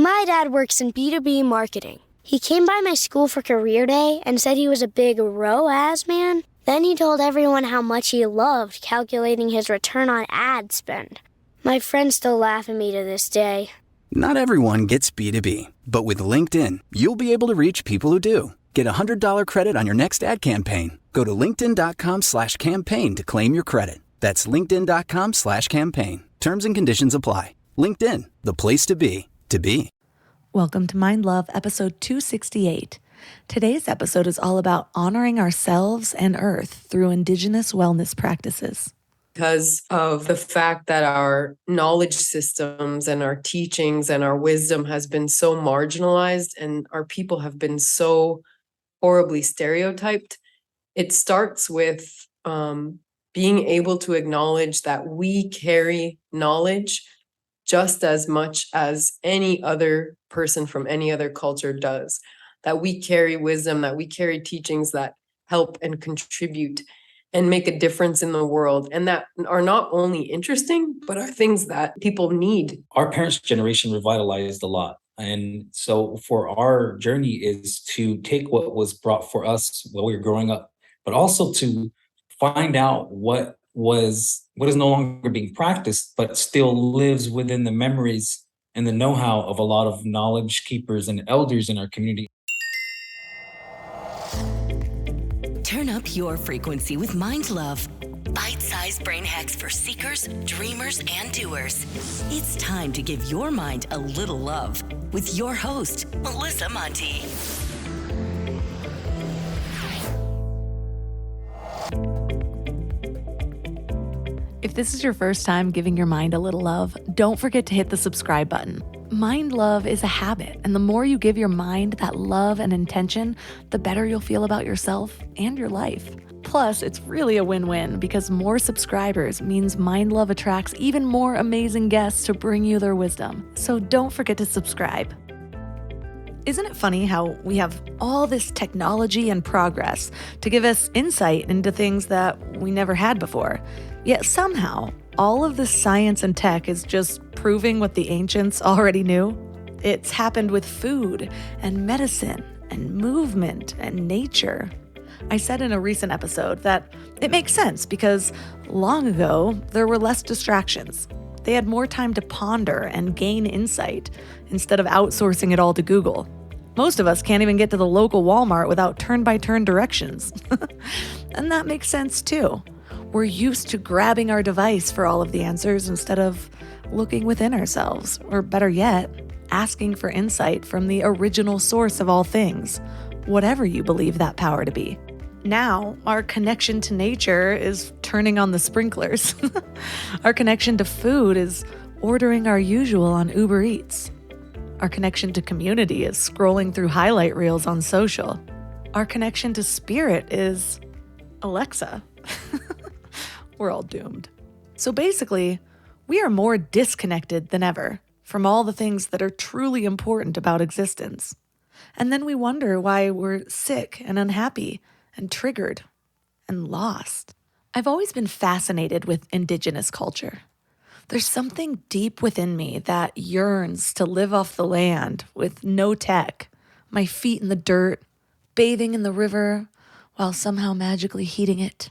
My dad works in B2B marketing. He came by my school for career day and said he was a big ROAS man. Then he told everyone how much he loved calculating his return on ad spend. My friends still laugh at me to this day. Not everyone gets B2B, but with LinkedIn, you'll be able to reach people who do. Get a $100 credit on your next ad campaign. Go to linkedin.com/campaign to claim your credit. That's linkedin.com/campaign. Terms and conditions apply. LinkedIn, the place to be, to be. Welcome to Mind Love, episode 268. Today's episode is all about honoring ourselves and Earth through Indigenous wellness practices. Because of the fact that our knowledge systems and our teachings and our wisdom has been so marginalized and our people have been so horribly stereotyped, it starts with being able to acknowledge that we carry knowledge just as much as any other person from any other culture does, that we carry wisdom, that we carry teachings that help and contribute and make a difference in the world, and that are not only interesting, but are things that people need. Our parents' generation revitalized a lot. And so for our journey is to take what was brought for us while we were growing up, but also to find out what is no longer being practiced, but still lives within the memories and the know-how of a lot of knowledge keepers and elders in our community. Turn up your frequency with Mind Love. Bite-sized brain hacks for seekers, dreamers, and doers. It's time to give your mind a little love with your host, Melissa Monti. If this is your first time giving your mind a little love, don't forget to hit the subscribe button. Mind love is a habit, and the more you give your mind that love and intention, the better you'll feel about yourself and your life. Plus, it's really a win-win because more subscribers means Mind Love attracts even more amazing guests to bring you their wisdom. So don't forget to subscribe. Isn't it funny how we have all this technology and progress to give us insight into things that we never had before? Yet somehow, all of this science and tech is just proving what the ancients already knew. It's happened with food and medicine and movement and nature. I said in a recent episode that it makes sense because long ago, there were less distractions. They had more time to ponder and gain insight instead of outsourcing it all to Google. Most of us can't even get to the local Walmart without turn-by-turn directions. And that makes sense too. We're used to grabbing our device for all of the answers instead of looking within ourselves, or better yet, asking for insight from the original source of all things, whatever you believe that power to be. Now, our connection to nature is turning on the sprinklers. Our connection to food is ordering our usual on Uber Eats. Our connection to community is scrolling through highlight reels on social. Our connection to spirit is Alexa. We're all doomed. So basically, we are more disconnected than ever from all the things that are truly important about existence. And then we wonder why we're sick and unhappy and triggered and lost. I've always been fascinated with Indigenous culture. There's something deep within me that yearns to live off the land with no tech, my feet in the dirt, bathing in the river while somehow magically heating it.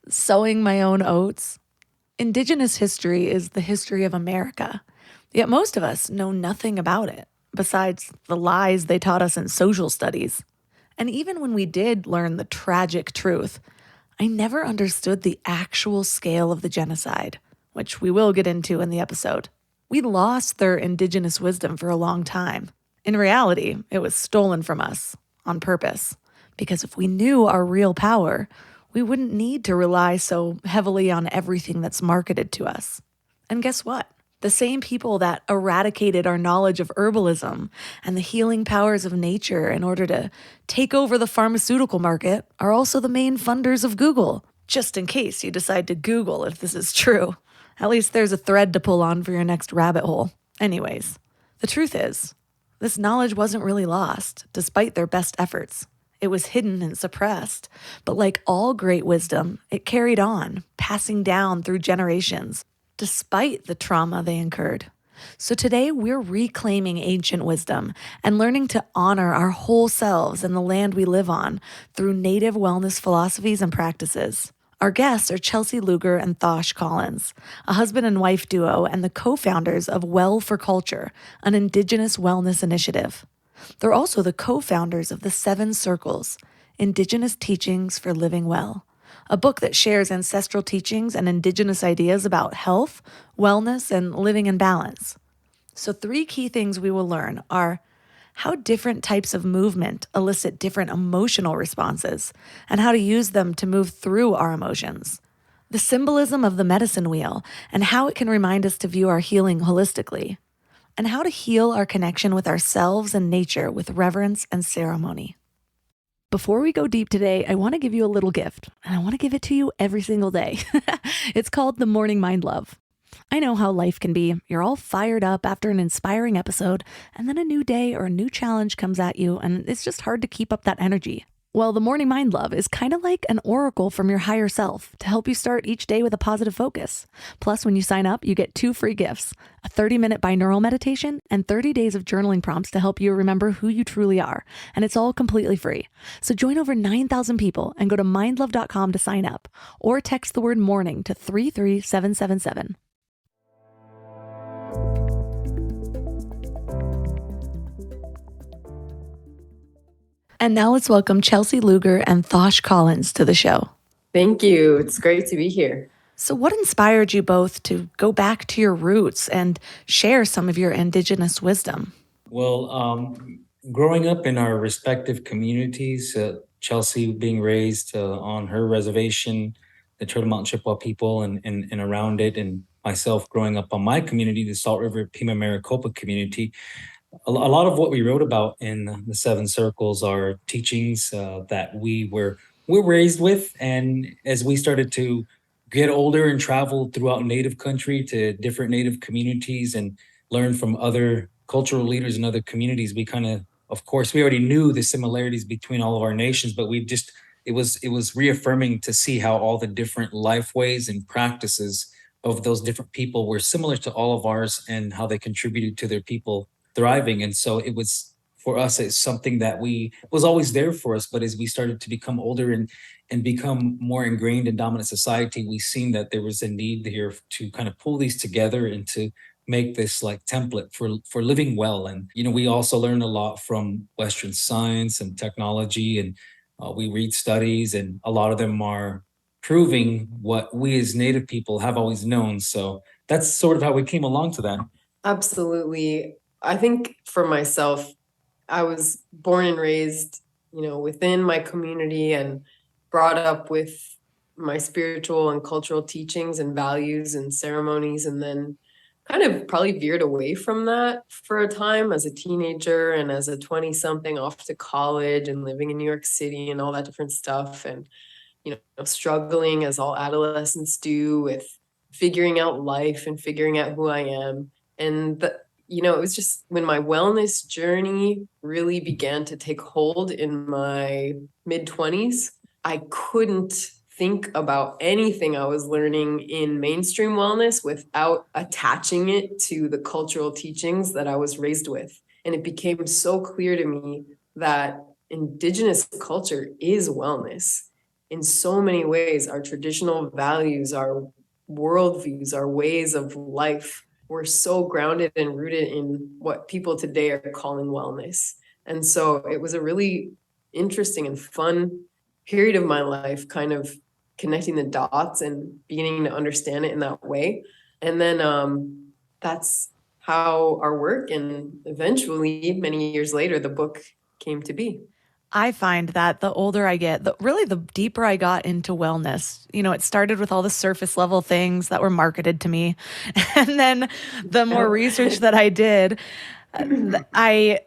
Sowing my own oats. Indigenous history is the history of America, yet most of us know nothing about it, besides the lies they taught us in social studies. And even when we did learn the tragic truth, I never understood the actual scale of the genocide, which we will get into in the episode. We lost their Indigenous wisdom for a long time. In reality, it was stolen from us on purpose, because if we knew our real power, we wouldn't need to rely so heavily on everything that's marketed to us. And guess what? The same people that eradicated our knowledge of herbalism and the healing powers of nature in order to take over the pharmaceutical market are also the main funders of Google, just in case you decide to Google if this is true. At least there's a thread to pull on for your next rabbit hole. Anyways, the truth is, this knowledge wasn't really lost, despite their best efforts. It was hidden and suppressed, but like all great wisdom, it carried on, passing down through generations, despite the trauma they incurred. So today we're reclaiming ancient wisdom and learning to honor our whole selves and the land we live on through native wellness philosophies and practices. Our guests are Chelsea Luger and Thosh Collins, a husband and wife duo and the co-founders of Well for Culture, an Indigenous wellness initiative. They're also the co-founders of the 7 Circles, Indigenous Teachings for Living Well, a book that shares ancestral teachings and Indigenous ideas about health, wellness, and living in balance. So 3 key things we will learn are how different types of movement elicit different emotional responses, and how to use them to move through our emotions. The symbolism of the medicine wheel, and how it can remind us to view our healing holistically. And how to heal our connection with ourselves and nature with reverence and ceremony. Before we go deep today, I want to give you a little gift, and I want to give it to you every single day. It's called the Morning Mind Love. I know how life can be. You're all fired up after an inspiring episode, and then a new day or a new challenge comes at you, and it's just hard to keep up that energy. Well, the Morning Mind Love is kind of like an oracle from your higher self to help you start each day with a positive focus. Plus, when you sign up, you get 2 free gifts, a 30-minute binaural meditation and 30 days of journaling prompts to help you remember who you truly are. And it's all completely free. So join over 9,000 people and go to mindlove.com to sign up, or text the word morning to 33777. And now let's welcome Chelsea Luger and Thosh Collins to the show. Thank you. It's great to be here. So what inspired you both to go back to your roots and share some of your Indigenous wisdom? Well, growing up in our respective communities, Chelsea being raised on her reservation, the Turtle Mountain Chippewa people and around it, and myself growing up on my community, the Salt River Pima Maricopa community, a lot of what we wrote about in the 7 Circles are teachings that we're raised with. And as we started to get older and travel throughout Native country to different Native communities and learn from other cultural leaders in other communities, we kind of course, we already knew the similarities between all of our nations, but it was reaffirming to see how all the different life ways and practices of those different people were similar to all of ours and how they contributed to their people thriving. And so it was, for us, it's something that was always there for us. But as we started to become older and become more ingrained in dominant society, we seen that there was a need here to kind of pull these together and to make this like template for living well. And, we also learn a lot from Western science and technology, and we read studies, and a lot of them are proving what we as Native people have always known. So that's sort of how we came along to that. Absolutely. I think for myself, I was born and raised, within my community and brought up with my spiritual and cultural teachings and values and ceremonies, and then kind of probably veered away from that for a time as a teenager and as a 20-something, off to college and living in New York City and all that different stuff. And, struggling as all adolescents do with figuring out life and figuring out who I am. And it was just when my wellness journey really began to take hold in my mid-20s, I couldn't think about anything I was learning in mainstream wellness without attaching it to the cultural teachings that I was raised with. And it became so clear to me that Indigenous culture is wellness in so many ways. Our traditional values, our worldviews, our ways of life, we're so grounded and rooted in what people today are calling wellness. And so it was a really interesting and fun period of my life, kind of connecting the dots and beginning to understand it in that way. And then that's how our work, and eventually many years later, the book came to be. I find that the older I get, the deeper I got into wellness. It started with all the surface level things that were marketed to me. And then the more research that I did, I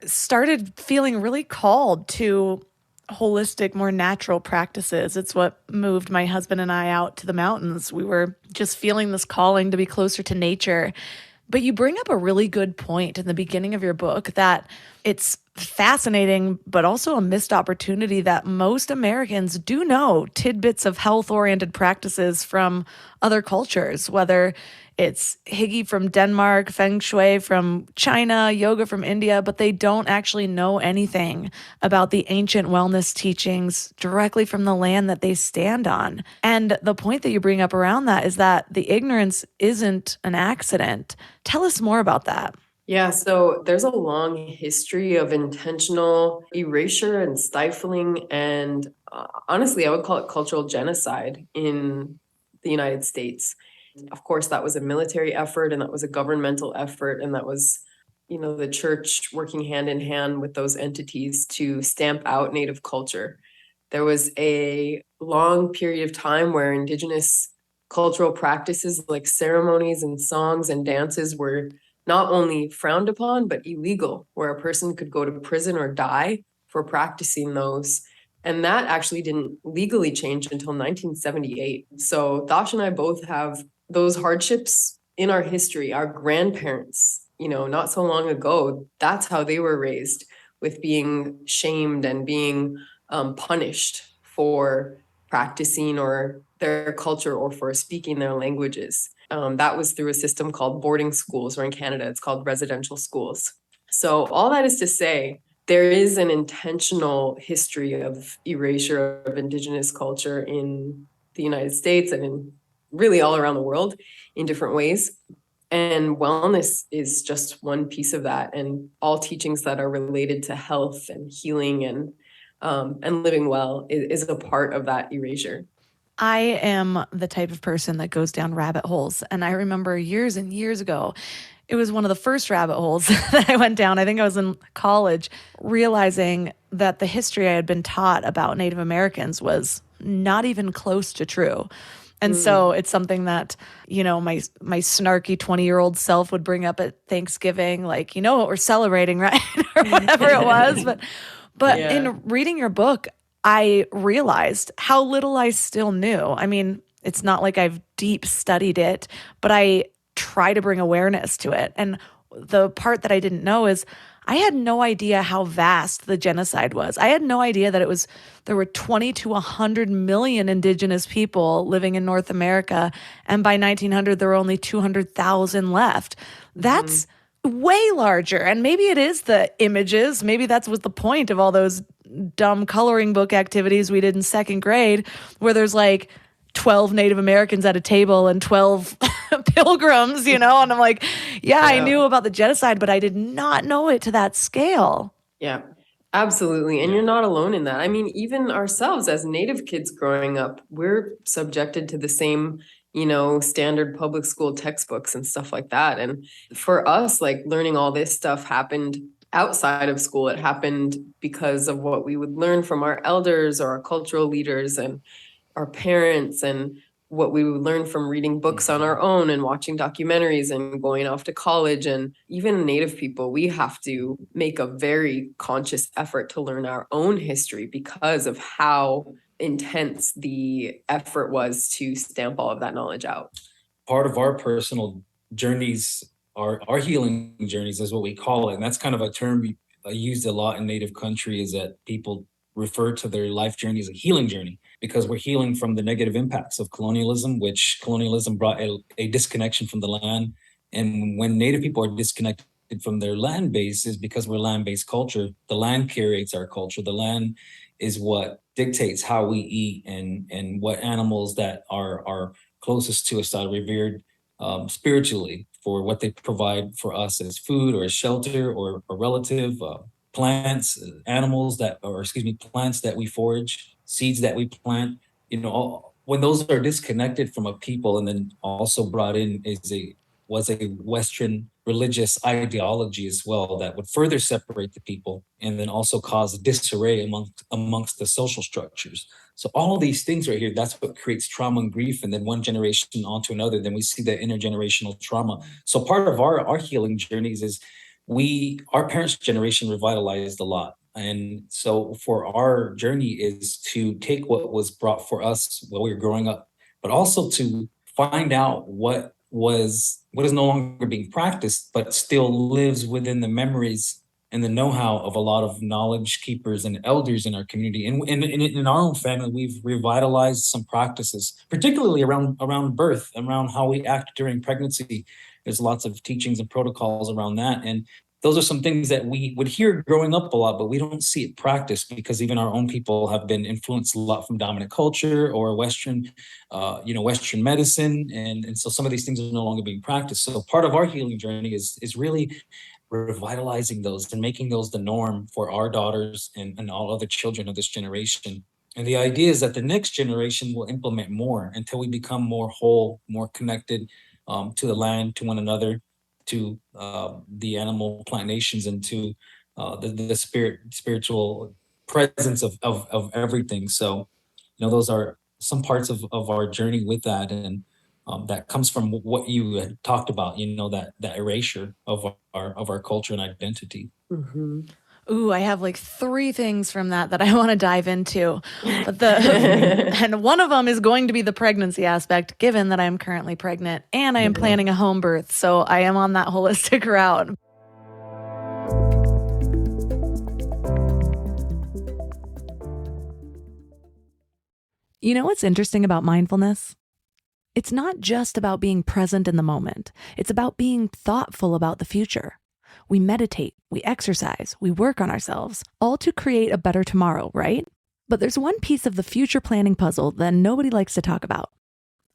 started feeling really called to holistic, more natural practices. It's what moved my husband and I out to the mountains. We were just feeling this calling to be closer to nature. But you bring up a really good point in the beginning of your book that It's fascinating, but also a missed opportunity that most Americans do know tidbits of health-oriented practices from other cultures, whether it's Hygge from Denmark, Feng Shui from China, yoga from India, but they don't actually know anything about the ancient wellness teachings directly from the land that they stand on. And the point that you bring up around that is that the ignorance isn't an accident. Tell us more about that. Yeah, so there's a long history of intentional erasure and stifling, and honestly, I would call it cultural genocide in the United States. Of course, that was a military effort, and that was a governmental effort, and that was, the church working hand in hand with those entities to stamp out Native culture. There was a long period of time where Indigenous cultural practices like ceremonies and songs and dances were not only frowned upon, but illegal, where a person could go to prison or die for practicing those. And that actually didn't legally change until 1978. So Thosh and I both have those hardships in our history. Our grandparents, not so long ago, that's how they were raised, with being shamed and being punished for practicing or their culture or for speaking their languages. That was through a system called boarding schools, or in Canada, it's called residential schools. So all that is to say, there is an intentional history of erasure of Indigenous culture in the United States and in really all around the world in different ways. And wellness is just one piece of that. And all teachings that are related to health and healing and living well is a part of that erasure. I am the type of person that goes down rabbit holes. And I remember years and years ago, it was one of the first rabbit holes that I went down. I think I was in college, realizing that the history I had been taught about Native Americans was not even close to true. And so it's something that, my snarky 20-year-old self would bring up at Thanksgiving, like, you know what we're celebrating, right? Or whatever it was. But Yeah. in reading your book, I realized how little I still knew. I mean, it's not like I've deep studied it, but I try to bring awareness to it. And the part that I didn't know is I had no idea how vast the genocide was. I had no idea that there were 20 to 100 million Indigenous people living in North America. And by 1900, there were only 200,000 left. That's way larger. And maybe it is the images. Maybe that was the point of all those dumb coloring book activities we did in second grade, where there's like 12 Native Americans at a table and 12 pilgrims, and I'm like, yeah, I knew about the genocide, but I did not know it to that scale. Yeah, absolutely. And you're not alone in that. I mean, even ourselves as Native kids growing up, we're subjected to the same, standard public school textbooks and stuff like that. And for us, like, learning all this stuff happened outside of school. It happened because of what we would learn from our elders or our cultural leaders and our parents, and what we would learn from reading books on our own and watching documentaries and going off to college. And even Native people, we have to make a very conscious effort to learn our own history because of how intense the effort was to stamp all of that knowledge out. Part of our personal journeys, our healing journeys is what we call it. And that's kind of a term used a lot in Native country, is that people refer to their life journey as a healing journey, because we're healing from the negative impacts of colonialism, which colonialism brought a disconnection from the land. And when Native people are disconnected from their land base, is because we're land-based culture. The land curates our culture. The land is what dictates how we eat and what animals that are closest to us are revered spiritually for what they provide for us as food or as shelter or a relative, plants, animals plants that we forage, seeds that we plant, when those are disconnected from a people and then also brought in was a Western religious ideology as well that would further separate the people and then also cause disarray amongst the social structures. So all of these things right here, that's what creates trauma and grief. And then one generation onto another, then we see that intergenerational trauma. So part of our healing journeys is our parents' generation revitalized a lot. And so for our journey is to take what was brought for us while we were growing up, but also to find out what is no longer being practiced, but still lives within the memories and the know-how of a lot of knowledge keepers and elders in our community. And in our own family, we've revitalized some practices, particularly around birth, around how we act during pregnancy. There's lots of teachings and protocols around that. And those are some things that we would hear growing up a lot, but we don't see it practiced because even our own people have been influenced a lot from dominant culture or Western medicine. And so some of these things are no longer being practiced. So part of our healing journey is really revitalizing those and making those the norm for our daughters and all other children of this generation. And the idea is that the next generation will implement more until we become more whole, more connected to the land, to one another, to the animal plant nations, and to the spiritual presence of everything. So, those are some parts of our journey with that. And that comes from what you had talked about, that erasure of our culture and identity. Mhm. Ooh, I have like 3 things from that I want to dive into. But and one of them is going to be the pregnancy aspect, given that I'm currently pregnant and I am planning a home birth. So I am on that holistic route. You know what's interesting about mindfulness? It's not just about being present in the moment. It's about being thoughtful about the future. We meditate, we exercise, we work on ourselves, all to create a better tomorrow, right? But there's one piece of the future planning puzzle that nobody likes to talk about.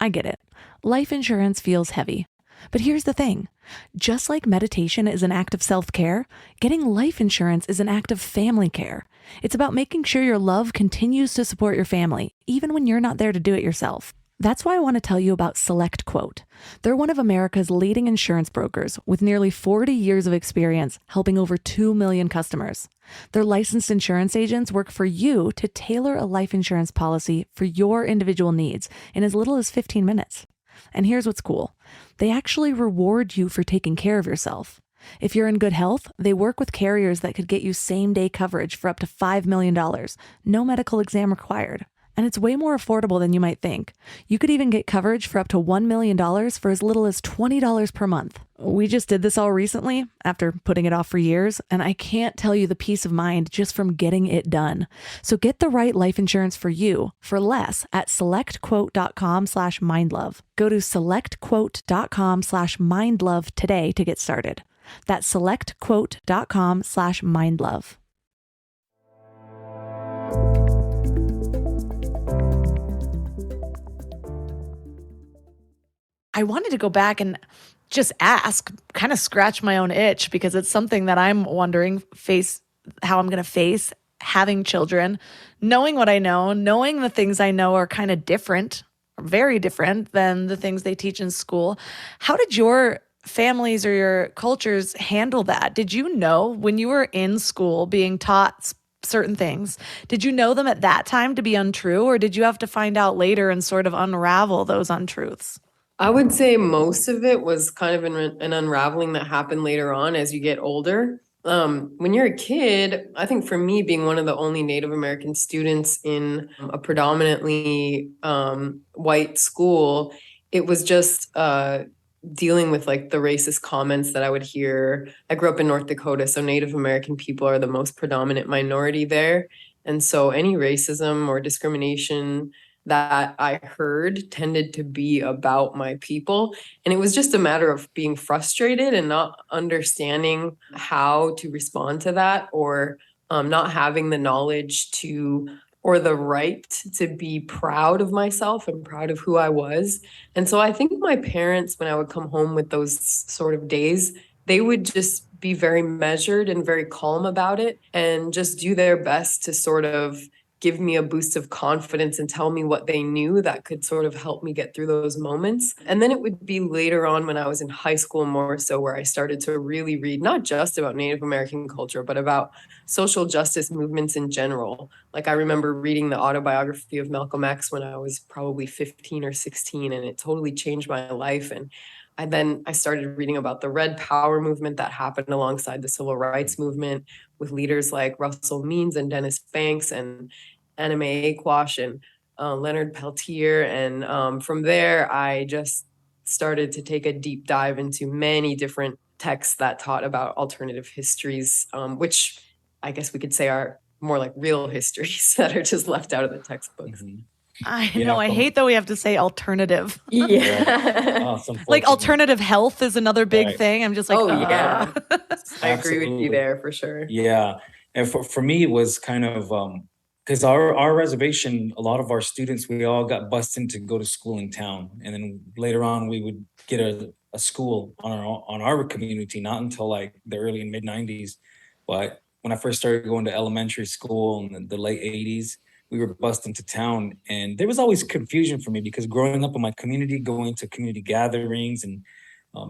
I get it. Life insurance feels heavy. But here's the thing. Just like meditation is an act of self-care, getting life insurance is an act of family care. It's about making sure your love continues to support your family, even when you're not there to do it yourself. That's why I want to tell you about SelectQuote. They're one of America's leading insurance brokers with nearly 40 years of experience helping over 2 million customers. Their licensed insurance agents work for you to tailor a life insurance policy for your individual needs in as little as 15 minutes. And here's what's cool. They actually reward you for taking care of yourself. If you're in good health, they work with carriers that could get you same-day coverage for up to $5 million, no medical exam required. And it's way more affordable than you might think. You could even get coverage for up to $1 million for as little as $20 per month. We just did this all recently after putting it off for years, and I can't tell you the peace of mind just from getting it done. So get the right life insurance for you for less at selectquote.com/mindlove. Go to selectquote.com/mindlove today to get started. That's selectquote.com/mindlove. I wanted to go back and just ask, kind of scratch my own itch, because it's something that I'm wondering how I'm going to face having children, knowing what I know, knowing the things I know are kind of different, very different than the things they teach in school. How did your families or your cultures handle that? Did you know when you were in school being taught certain things, did you know them at that time to be untrue, or did you have to find out later and sort of unravel those untruths? I would say most of it was kind of an unraveling that happened later on as you get older. When you're a kid, I think for me, being one of the only Native American students in a predominantly white school, it was just dealing with like the racist comments that I would hear. I grew up in North Dakota, so Native American people are the most predominant minority there. And so any racism or discrimination that I heard tended to be about my people. And it was just a matter of being frustrated and not understanding how to respond to that, or not having the knowledge or the right to be proud of myself and proud of who I was. And so I think my parents, when I would come home with those sort of days, they would just be very measured and very calm about it and just do their best to sort of give me a boost of confidence and tell me what they knew that could sort of help me get through those moments. And then it would be later on when I was in high school more so where I started to really read not just about Native American culture, but about social justice movements in general. Like I remember reading the autobiography of Malcolm X when I was probably 15 or 16, and it totally changed my life. And I started reading about the Red Power movement that happened alongside the Civil Rights movement with leaders like Russell Means and Dennis Banks and Anime Aquash and Leonard Peltier. And from there, I just started to take a deep dive into many different texts that taught about alternative histories, which I guess we could say are more like real histories that are just left out of the textbooks. Mhm. I Yeah, know. I hate that we have to say alternative. Yeah. Oh, it's Like unfortunate. alternative health is another big Right. thing. I'm just like, Oh, yeah. I agree with Absolutely. you there for sure. Yeah. And for me, it was kind of because our reservation, a lot of our students, we all got bused in to go to school in town. And then later on we would get a school on our community, not until like the early and mid 90s. But when I first started going to elementary school in the late 80s, we were bused into town. And there was always confusion for me because growing up in my community, going to community gatherings and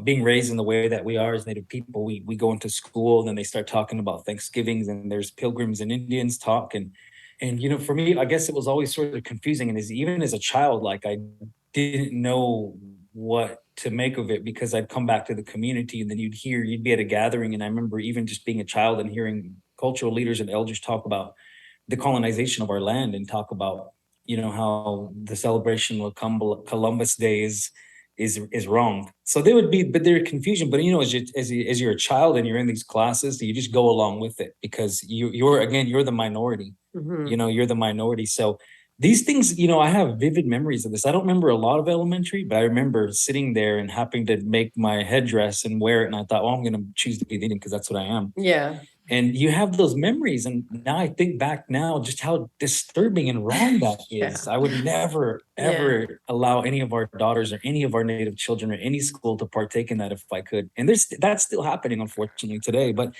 being raised in the way that we are as Native people, we go into school and then they start talking about Thanksgivings and there's pilgrims and Indians talk and you know for me I guess it was always sort of confusing and even as a child like I didn't know what to make of it because I'd come back to the community and then you'd be at a gathering and I remember even just being a child and hearing cultural leaders and elders talk about the colonization of our land and talk about you know how the celebration of Columbus Day is wrong. So there would be, but there confusion. But you know, as you're a child and you're in these classes, you just go along with it because you're the minority. Mhm. You know, you're the minority. So these things, you know, I have vivid memories of this. I don't remember a lot of elementary, but I remember sitting there and having to make my headdress and wear it. And I thought, well, I'm going to choose to be the Indian because that's what I am. Yeah. And you have those memories. And now I think back now just how disturbing and wrong that Yeah. is. I would never, ever allow any of our daughters or any of our Native children or any school to partake in that if I could. And that's still happening, unfortunately, today. But,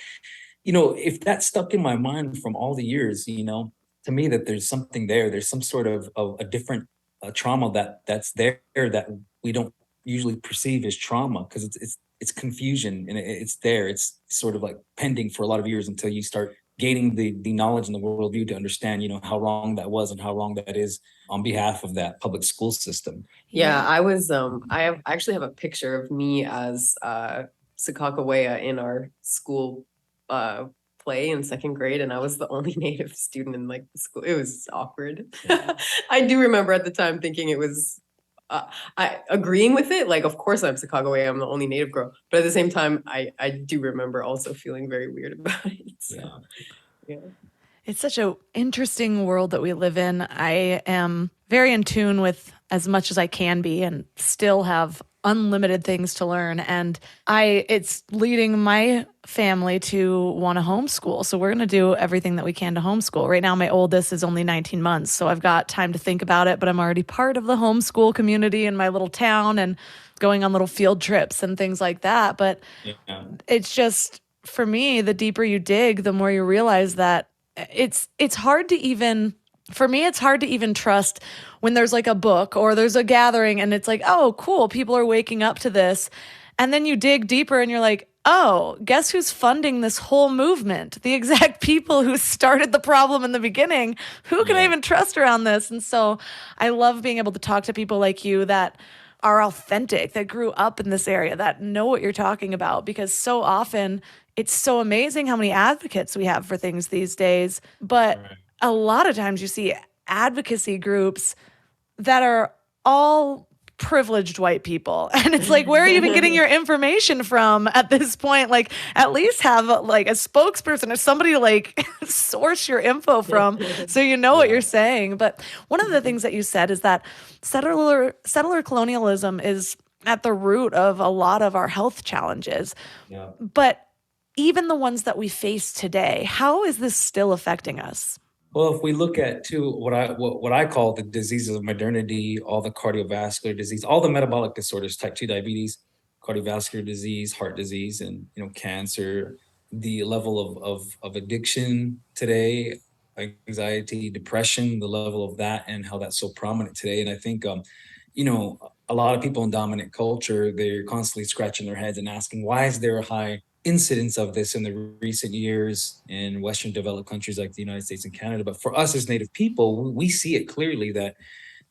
you know, if that stuck in my mind from all the years, you know, to me that there's something there, there's some sort of a different trauma that's there that we don't usually perceive as trauma because it's confusion and it's there. It's sort of like pending for a lot of years until you start gaining the knowledge and the worldview to understand, you know, how wrong that was and how wrong that is on behalf of that public school system. Yeah, I actually have a picture of me as Sakakawea in our school play in second grade, and I was the only Native student in like the school. It was awkward. I do remember at the time thinking it was I agreeing with it, like of course I'm Sakakawea, I'm the only Native girl. But at the same time, I do remember also feeling very weird about it. So, yeah. it's such an interesting world that we live in. I am very in tune with as much as I can be and still have unlimited things to learn. And it's leading my family to want to homeschool. So we're going to do everything that we can to homeschool. Right now, my oldest is only 19 months. So I've got time to think about it, but I'm already part of the homeschool community in my little town and going on little field trips and things like that. But it's just, for me, the deeper you dig, the more you realize that it's hard to even, for me, it's hard to even trust when there's like a book or there's a gathering and it's like, oh, cool, people are waking up to this. And then you dig deeper and you're like, oh, guess who's funding this whole movement? The exact people who started the problem in the beginning. Who can I even trust around this? And so I love being able to talk to people like you that are authentic, that grew up in this area, that know what you're talking about, because so often it's so amazing how many advocates we have for things these days. But a lot of times you see advocacy groups that are all privileged white people. And it's like, where are you even getting your information from at this point? Like, at least have like a spokesperson or somebody to like source your info from so you know what you're saying. But one of the things that you said is that settler colonialism is at the root of a lot of our health challenges. Yeah. But even the ones that we face today, how is this still affecting us? Well, if we look at too what I call the diseases of modernity, all the cardiovascular disease, all the metabolic disorders, type 2 diabetes, cardiovascular disease, heart disease, and you know, cancer, the level of addiction today, anxiety, depression, the level of that and how that's so prominent today. And I think you know, a lot of people in dominant culture, they're constantly scratching their heads and asking, why is there a high incidence of this in the recent years in Western developed countries like the United States and Canada? But for us as Native people, we see it clearly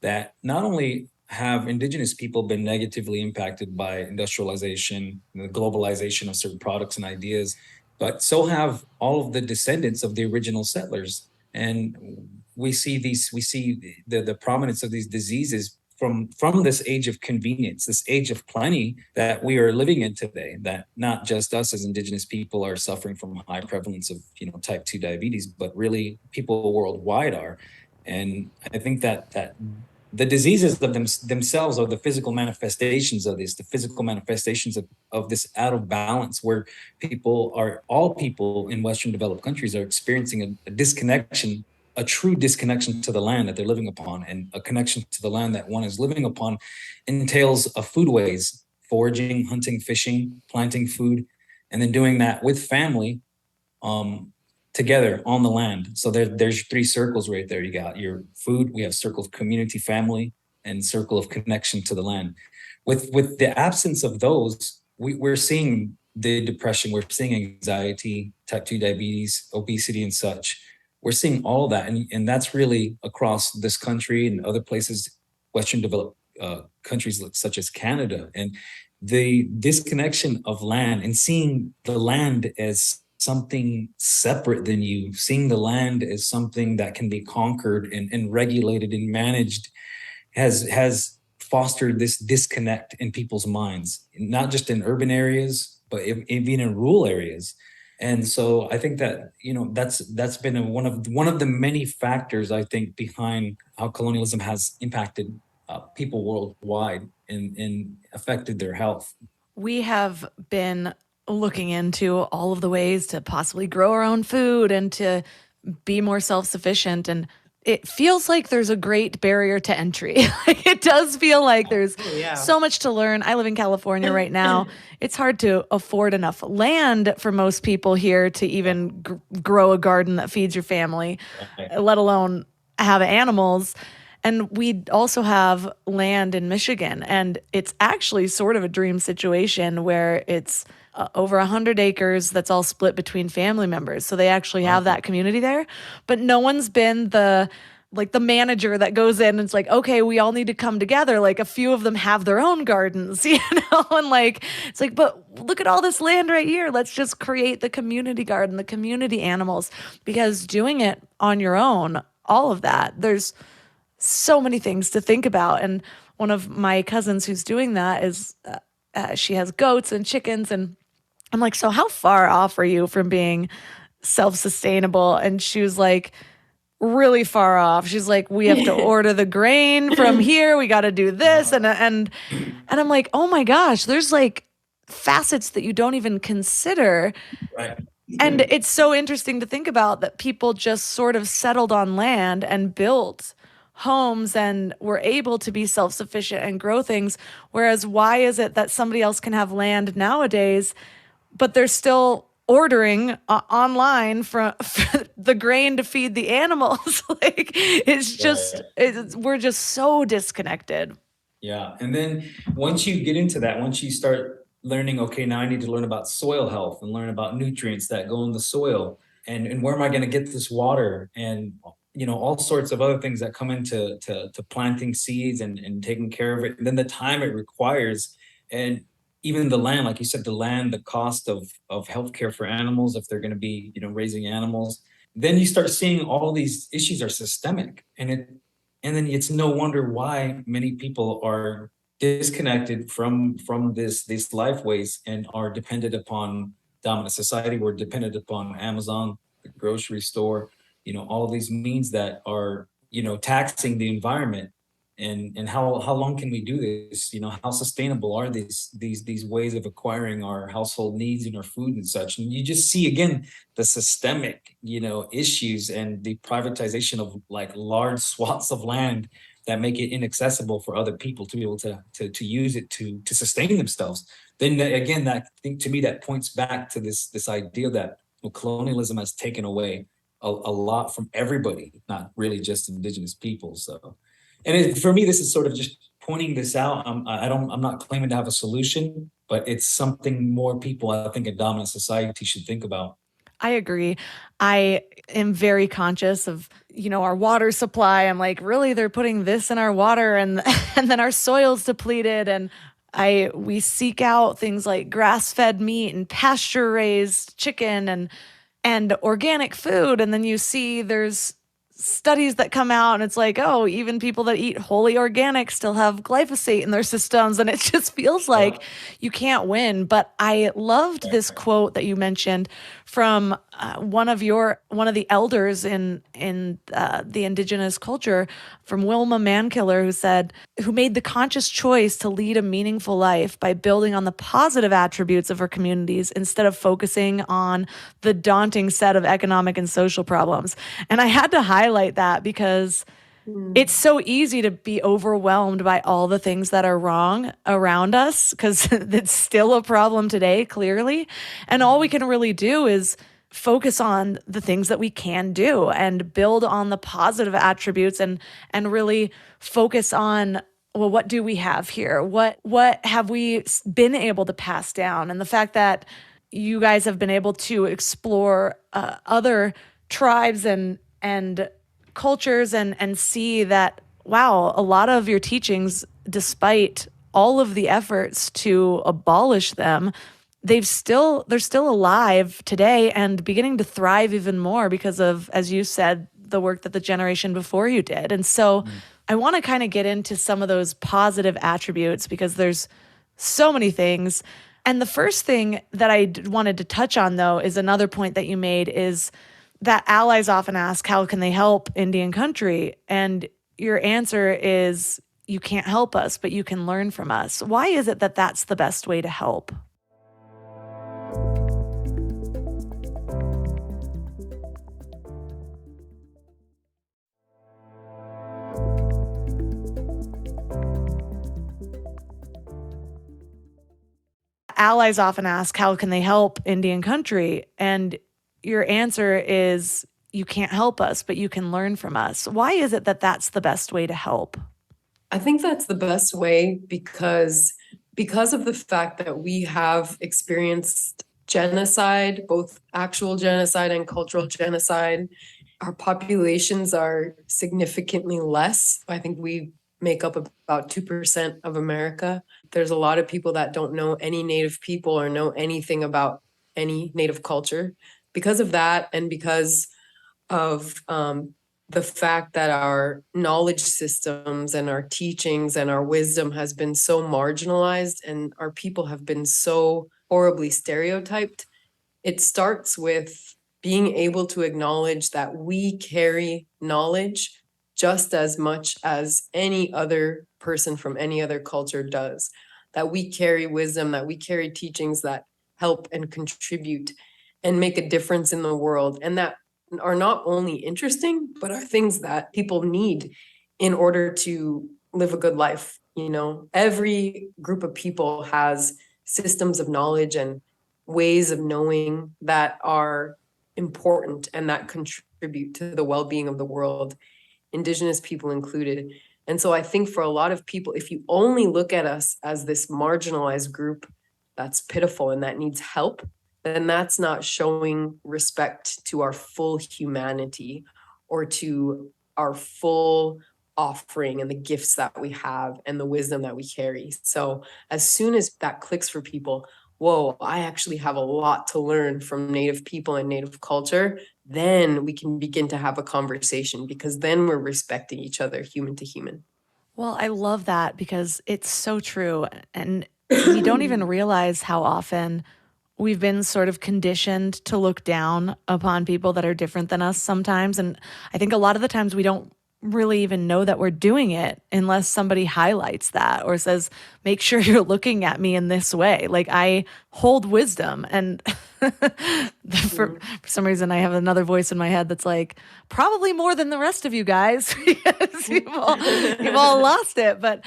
that not only have Indigenous people been negatively impacted by industrialization, the globalization of certain products and ideas, but so have all of the descendants of the original settlers. And we see the prominence of these diseases from this age of convenience, this age of plenty that we are living in today, that not just us as Indigenous people are suffering from high prevalence of, type 2 diabetes, but really people worldwide are. And I think that the diseases of themselves are the physical manifestations of this, the physical manifestations of this out of balance, where all people in Western developed countries are experiencing a disconnection, a true disconnection to the land that they're living upon. And a connection to the land that one is living upon entails a foodways, foraging, hunting, fishing, planting food, and then doing that with family, together on the land. So there's three circles right there. You got your food, we have circle of community, family, and circle of connection to the land. With the absence of those, we're seeing the depression, we're seeing anxiety, type 2 diabetes, obesity, and such. We're seeing all of that, and that's really across this country and other places, Western developed countries such as Canada. And the disconnection of land and seeing the land as something separate than you, seeing the land as something that can be conquered and regulated and managed, has fostered this disconnect in people's minds, not just in urban areas, but even in rural areas. And so I think that that's been one of the many factors, I think, behind how colonialism has impacted people worldwide and affected their health. We have been looking into all of the ways to possibly grow our own food and to be more self-sufficient. And it feels like there's a great barrier to entry. It does feel like there's so much to learn. I live in California right now. It's hard to afford enough land for most people here to even grow a garden that feeds your family, let alone have animals. And we also have land in Michigan, and it's actually sort of a dream situation where it's over 100 acres that's all split between family members. So they actually have that community there, but no one's been the manager that goes in and it's like, okay, we all need to come together. Like, a few of them have their own gardens, and it's like, but look at all this land right here. Let's just create the community garden, the community animals, because doing it on your own, all of that, there's so many things to think about. And one of my cousins who's doing that is, she has goats and chickens, and I'm like, so how far off are you from being self-sustainable? And she was like, really far off. She's like, we have to order the grain from here. We got to do this. And I'm like, oh my gosh, there's like facets that you don't even consider. Right. And it's so interesting to think about that people just sort of settled on land and built homes and were able to be self-sufficient and grow things. Whereas why is it that somebody else can have land nowadays, but they're still ordering online for the grain to feed the animals? Like, it's just, we're just so disconnected. Yeah. And then once you get into that, once you start learning, okay, now I need to learn about soil health and learn about nutrients that go in the soil, and where am I going to get this water, and all sorts of other things that come into to planting seeds and taking care of it, and then the time it requires, and even the land, like you said, the cost of healthcare for animals, if they're going to be, raising animals. Then you start seeing all these issues are systemic, and then it's no wonder why many people are disconnected from these life ways and are dependent upon dominant society. We're dependent upon Amazon, the grocery store, all these means that are, taxing the environment. And how long can we do this? How sustainable are these ways of acquiring our household needs and our food and such? And you just see again the systemic, issues and the privatization of like large swaths of land that make it inaccessible for other people to be able to use it to sustain themselves. Then again, that I think to me that points back to this idea that colonialism has taken away a lot from everybody, not really just Indigenous people. So. And for me, this is sort of just pointing this out. I'm not claiming to have a solution, but it's something more people, I think, in dominant society should think about. I agree. I am very conscious of, our water supply. I'm like, really, they're putting this in our water, and and then our soil's depleted. And we seek out things like grass-fed meat and pasture-raised chicken and organic food. And then you see there's studies that come out and it's like, oh, even people that eat wholly organic still have glyphosate in their systems. And it just feels like you can't win. But I loved this quote that you mentioned from one of the elders in the Indigenous culture, from Wilma Mankiller, who made the conscious choice to lead a meaningful life by building on the positive attributes of her communities instead of focusing on the daunting set of economic and social problems. And I had to highlight that because it's so easy to be overwhelmed by all the things that are wrong around us, because it's still a problem today, clearly. And all we can really do is focus on the things that we can do and build on the positive attributes and really focus on, well, what do we have here? What have we been able to pass down? And the fact that you guys have been able to explore other tribes and cultures and see that, wow, a lot of your teachings, despite all of the efforts to abolish them, they're still alive today and beginning to thrive even more because of, as you said, the work that the generation before you did. And so I want to kind of get into some of those positive attributes because there's so many things. And the first thing that I wanted to touch on, though, is another point that you made, is that allies often ask, how can they help Indian country? And your answer is, you can't help us, but you can learn from us. Why is it that that's the best way to help? Allies often ask, how can they help Indian country? And your answer is, you can't help us, but you can learn from us. Why is it that that's the best way to help? I think that's the best way because of the fact that we have experienced genocide, both actual genocide and cultural genocide. Our populations are significantly less. I think we make up about 2% of America. There's a lot of people that don't know any Native people or know anything about any Native culture. Because of that, and because of the fact that our knowledge systems and our teachings and our wisdom has been so marginalized and our people have been so horribly stereotyped, it starts with being able to acknowledge that we carry knowledge just as much as any other person from any other culture does, that we carry wisdom, that we carry teachings that help and contribute and make a difference in the world, and that are not only interesting, but are things that people need in order to live a good life. You know, every group of people has systems of knowledge and ways of knowing that are important and that contribute to the well-being of the world, Indigenous people included. And so I think for a lot of people, if you only look at us as this marginalized group that's pitiful and that needs help, then that's not showing respect to our full humanity or to our full offering and the gifts that we have and the wisdom that we carry. So as soon as that clicks for people, whoa, I actually have a lot to learn from Native people and Native culture, then we can begin to have a conversation, because then we're respecting each other, human to human. Well, I love that because it's so true. And we don't even realize how often we've been sort of conditioned to look down upon people that are different than us sometimes. And I think a lot of the times we don't really even know that we're doing it unless somebody highlights that or says, make sure you're looking at me in this way. Like, I hold wisdom. And for some reason, I have another voice in my head that's like, probably more than the rest of you guys, because you've all lost it. But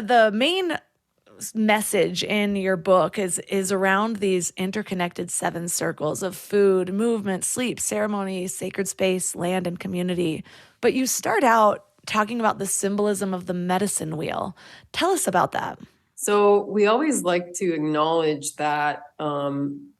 the main message in your book is around these interconnected 7 circles of food, movement, sleep, ceremony, sacred space, land, and community. But you start out talking about the symbolism of the medicine wheel. Tell us about that. So we always like to acknowledge that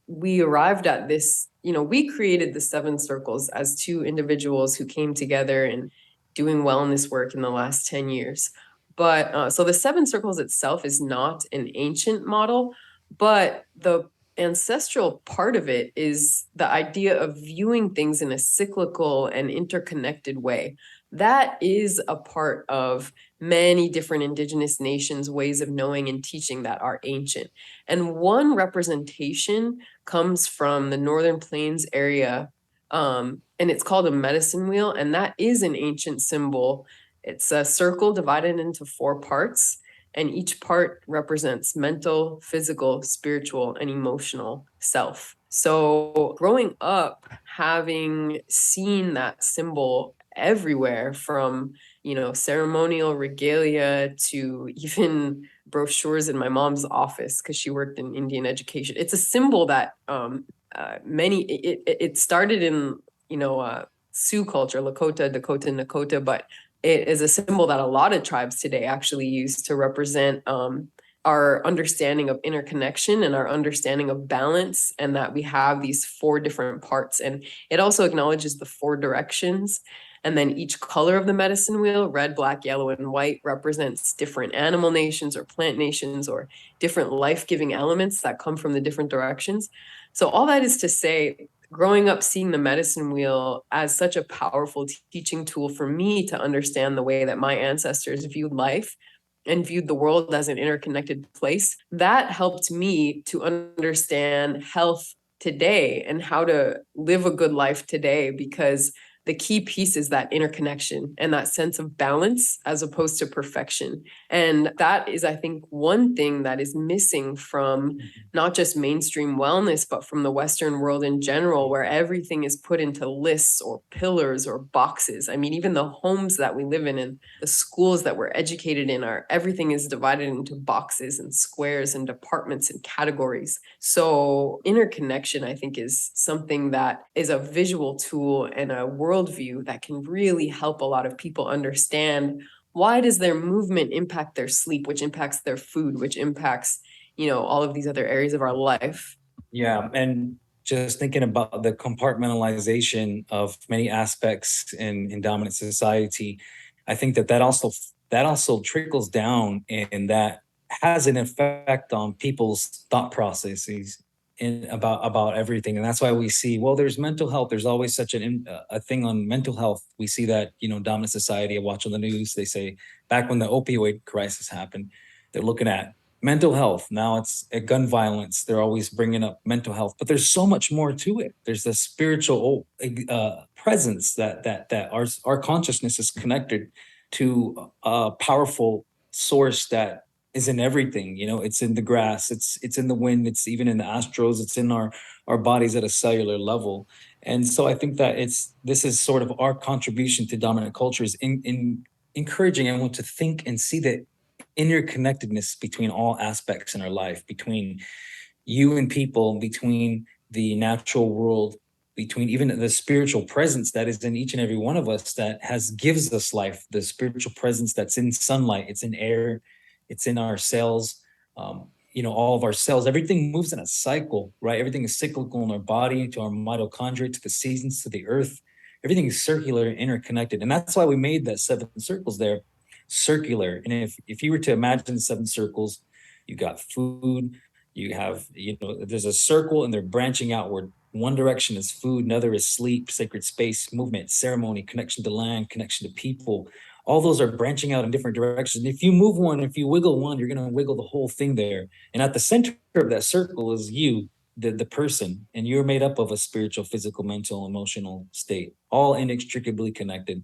we arrived at this, we created the 7 circles as 2 individuals who came together and doing wellness work in the last 10 years. But so the 7 circles itself is not an ancient model, but the ancestral part of it is the idea of viewing things in a cyclical and interconnected way. That is a part of many different indigenous nations' ways of knowing and teaching that are ancient. And one representation comes from the Northern Plains area, and it's called a medicine wheel. And that is an ancient symbol. It's a circle divided into 4 parts, and each part represents mental, physical, spiritual, and emotional self. So growing up, having seen that symbol everywhere, from ceremonial regalia to even brochures in my mom's office, because she worked in Indian education, it's a symbol that it started in Sioux culture, Lakota, Dakota, Nakota, but it is a symbol that a lot of tribes today actually use to represent our understanding of interconnection and our understanding of balance, and that we have these 4 different parts. And it also acknowledges the 4 directions. And then each color of the medicine wheel, red, black, yellow, and white, represents different animal nations or plant nations or different life-giving elements that come from the different directions. So all that is to say, growing up seeing the medicine wheel as such a powerful teaching tool for me to understand the way that my ancestors viewed life and viewed the world as an interconnected place, that helped me to understand health today and how to live a good life today, because the key piece is that interconnection and that sense of balance as opposed to perfection. And that is, I think, one thing that is missing from not just mainstream wellness, but from the Western world in general, where everything is put into lists or pillars or boxes. I mean, even the homes that we live in and the schools that we're educated in, everything is divided into boxes and squares and departments and categories. So interconnection, I think, is something that is a visual tool and a worldview that can really help a lot of people understand, why does their movement impact their sleep, which impacts their food, which impacts all of these other areas of our life. Yeah, and just thinking about the compartmentalization of many aspects in dominant society, I think that also trickles down, and that has an effect on people's thought processes in about everything. And that's why we see, well, there's mental health. There's always such a thing on mental health. We see that, dominant society. I watch on the news. They say back when the opioid crisis happened, they're looking at mental health. Now it's gun violence. They're always bringing up mental health, but there's so much more to it. There's the spiritual presence that our consciousness is connected to a powerful source that is in everything. It's in the grass, it's in the wind, it's even in the astros, it's in our bodies at a cellular level. And so I think that this is sort of our contribution to dominant cultures in encouraging everyone to think and see that interconnectedness between all aspects in our life, between you and people, between the natural world, between even the spiritual presence that is in each and every one of us that gives us life, the spiritual presence that's in sunlight, it's in air, it's in our cells, all of our cells. Everything moves in a cycle, right? Everything is cyclical in our body, to our mitochondria, to the seasons, to the earth. Everything is circular, interconnected. And that's why we made that 7 circles there, circular. And if you were to imagine 7 circles, you got food, you have, there's a circle and they're branching outward. One direction is food, another is sleep, sacred space, movement, ceremony, connection to land, connection to people. All those are branching out in different directions. And if you move one, if you wiggle one, you're going to wiggle the whole thing there. And at the center of that circle is you, the person, and you're made up of a spiritual, physical, mental, emotional state, all inextricably connected.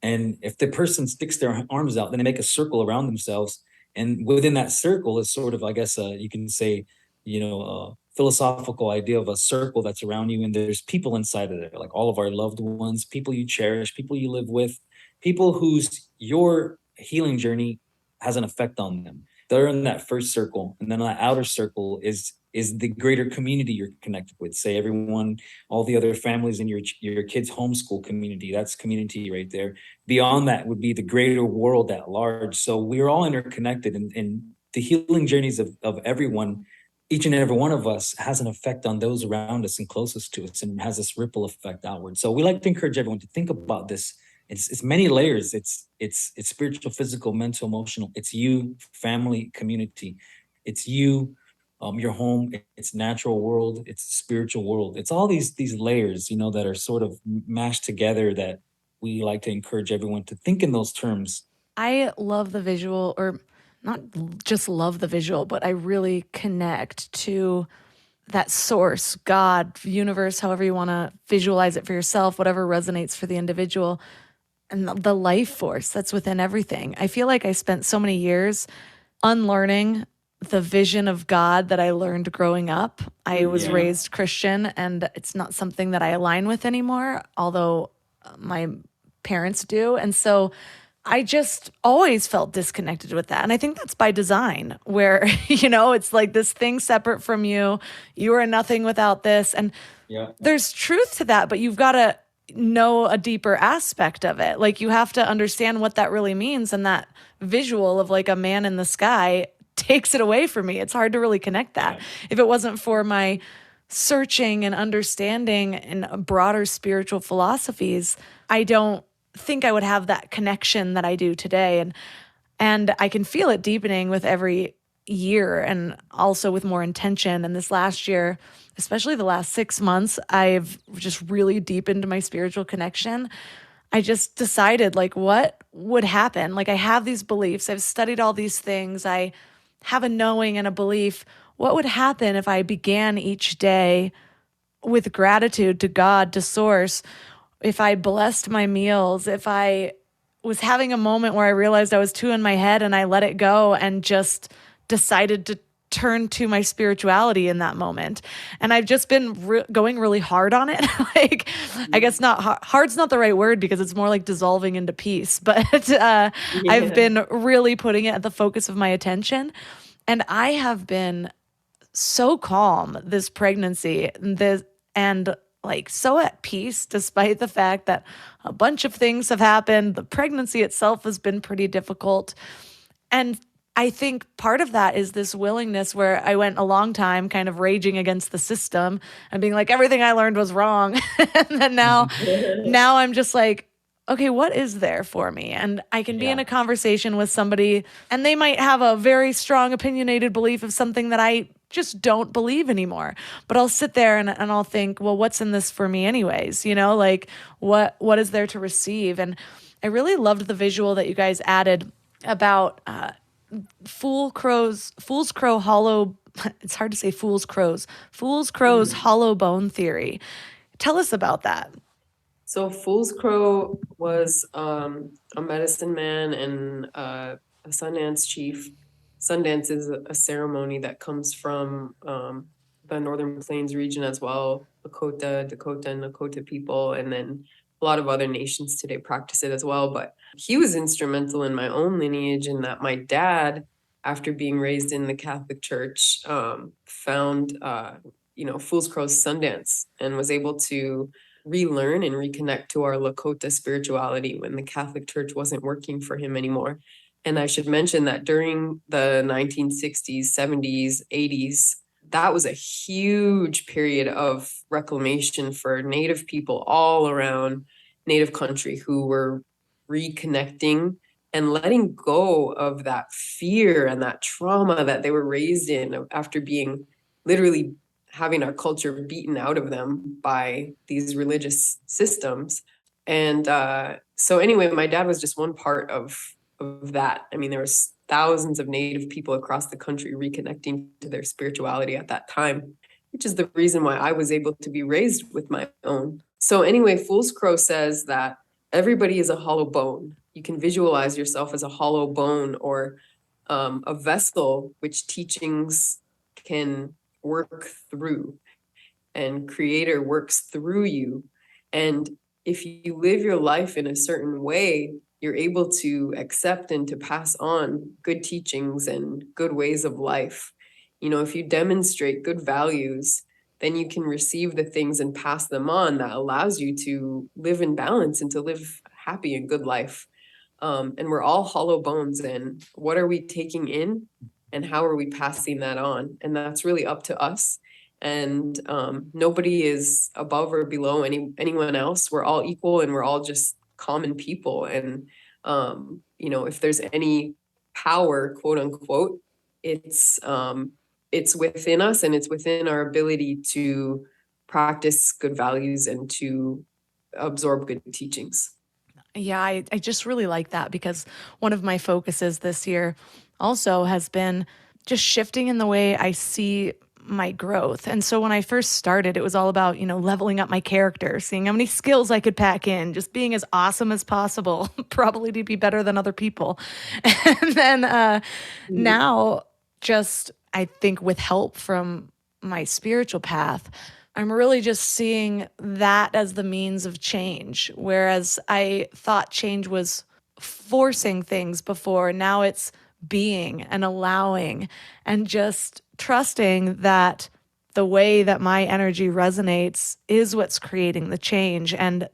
And if the person sticks their arms out, then they make a circle around themselves. And within that circle is sort of, I guess, you can say, a philosophical idea of a circle that's around you. And there's people inside of there, like all of our loved ones, people you cherish, people you live with, people whose your healing journey has an effect on them. They're in that first circle. And then that outer circle is the greater community you're connected with. Say everyone, all the other families in your kids' homeschool community, that's community right there. Beyond that would be the greater world at large. So we're all interconnected, and the healing journeys of everyone, each and every one of us, has an effect on those around us and closest to us, and has this ripple effect outward. So we like to encourage everyone to think about this. It's many layers. It's spiritual, physical, mental, emotional. It's you, family, community. It's you, your home, it's natural world, it's the spiritual world. It's all these layers, that are sort of mashed together that we like to encourage everyone to think in those terms. I love the visual, or not just love the visual, but I really connect to that source, God, universe, however you want to visualize it for yourself, whatever resonates for the individual, and the life force that's within everything. I feel like I spent so many years unlearning the vision of God that I learned growing up. I was raised Christian, and it's not something that I align with anymore, although my parents do. And so I just always felt disconnected with that. And I think that's by design, where, it's like this thing separate from you. You are nothing without this. And there's truth to that, but you've got to know a deeper aspect of it. Like, you have to understand what that really means. And that visual of like a man in the sky takes it away from me. It's hard to really connect that. If it wasn't for my searching and understanding in broader spiritual philosophies, I don't think I would have that connection that I do today. And I can feel it deepening with every year, and also with more intention. And this last year, especially the last 6 months, I've just really deepened my spiritual connection. I just decided, like, what would happen? Like, I have these beliefs, I've studied all these things, I have a knowing and a belief. What would happen if I began each day with gratitude to God, to source? If I blessed my meals, if I was having a moment where I realized I was too in my head and I let it go and just decided to turn to my spirituality in that moment. And I've just been going really hard on it. Like, I guess not hard's not the right word, because it's more like dissolving into peace. But I've been really putting it at the focus of my attention. And I have been so calm this pregnancy, and like so at peace, despite the fact that a bunch of things have happened. The pregnancy itself has been pretty difficult. And I think part of that is this willingness, where I went a long time kind of raging against the system and being like, everything I learned was wrong. And then now I'm just like, okay, what is there for me? And I can be in a conversation with somebody, and they might have a very strong opinionated belief of something that I just don't believe anymore. But I'll sit there and I'll think, well, what's in this for me anyways? Like, what is there to receive? And I really loved the visual that you guys added about fool's crow hollow. It's hard to say fool's crow's hollow bone theory. Tell us about that. So Fool's Crow was a medicine man and a Sundance chief. Sundance is a ceremony that comes from the Northern Plains region as well. Dakota, and Lakota people, and then a lot of other nations today practice it as well. But he was instrumental in my own lineage, in that my dad, after being raised in the Catholic Church, found Fool's Crow's Sundance and was able to relearn and reconnect to our Lakota spirituality when the Catholic Church wasn't working for him anymore. And I should mention that during the 1960s, 70s, 80s, that was a huge period of reclamation for Native people all around Native country, who were reconnecting and letting go of that fear and that trauma that they were raised in after being literally having our culture beaten out of them by these religious systems. And so anyway, my dad was just one part of that. I mean, there was thousands of Native people across the country reconnecting to their spirituality at that time, which is the reason why I was able to be raised with my own. So anyway, Fool's Crow says that everybody is a hollow bone. You can visualize yourself as a hollow bone, or a vessel which teachings can work through, and Creator works through you. And if you live your life in a certain way, you're able to accept and to pass on good teachings and good ways of life. If you demonstrate good values, then you can receive the things and pass them on that allows you to live in balance and to live happy and good life. And we're all hollow bones. And what are we taking in, and how are we passing that on? And that's really up to us. And nobody is above or below anyone else. We're all equal, and we're all just common people. And if there's any power, quote unquote, it's it's within us, and it's within our ability to practice good values and to absorb good teachings. Yeah, I just really like that because one of my focuses this year also has been just shifting in the way I see my growth. And so when I first started, it was all about, leveling up my character, seeing how many skills I could pack in, just being as awesome as possible, probably to be better than other people. And then now, just I think with help from my spiritual path, I'm really just seeing that as the means of change. Whereas I thought change was forcing things before, now it's being and allowing and just trusting that the way that my energy resonates is what's creating the change. And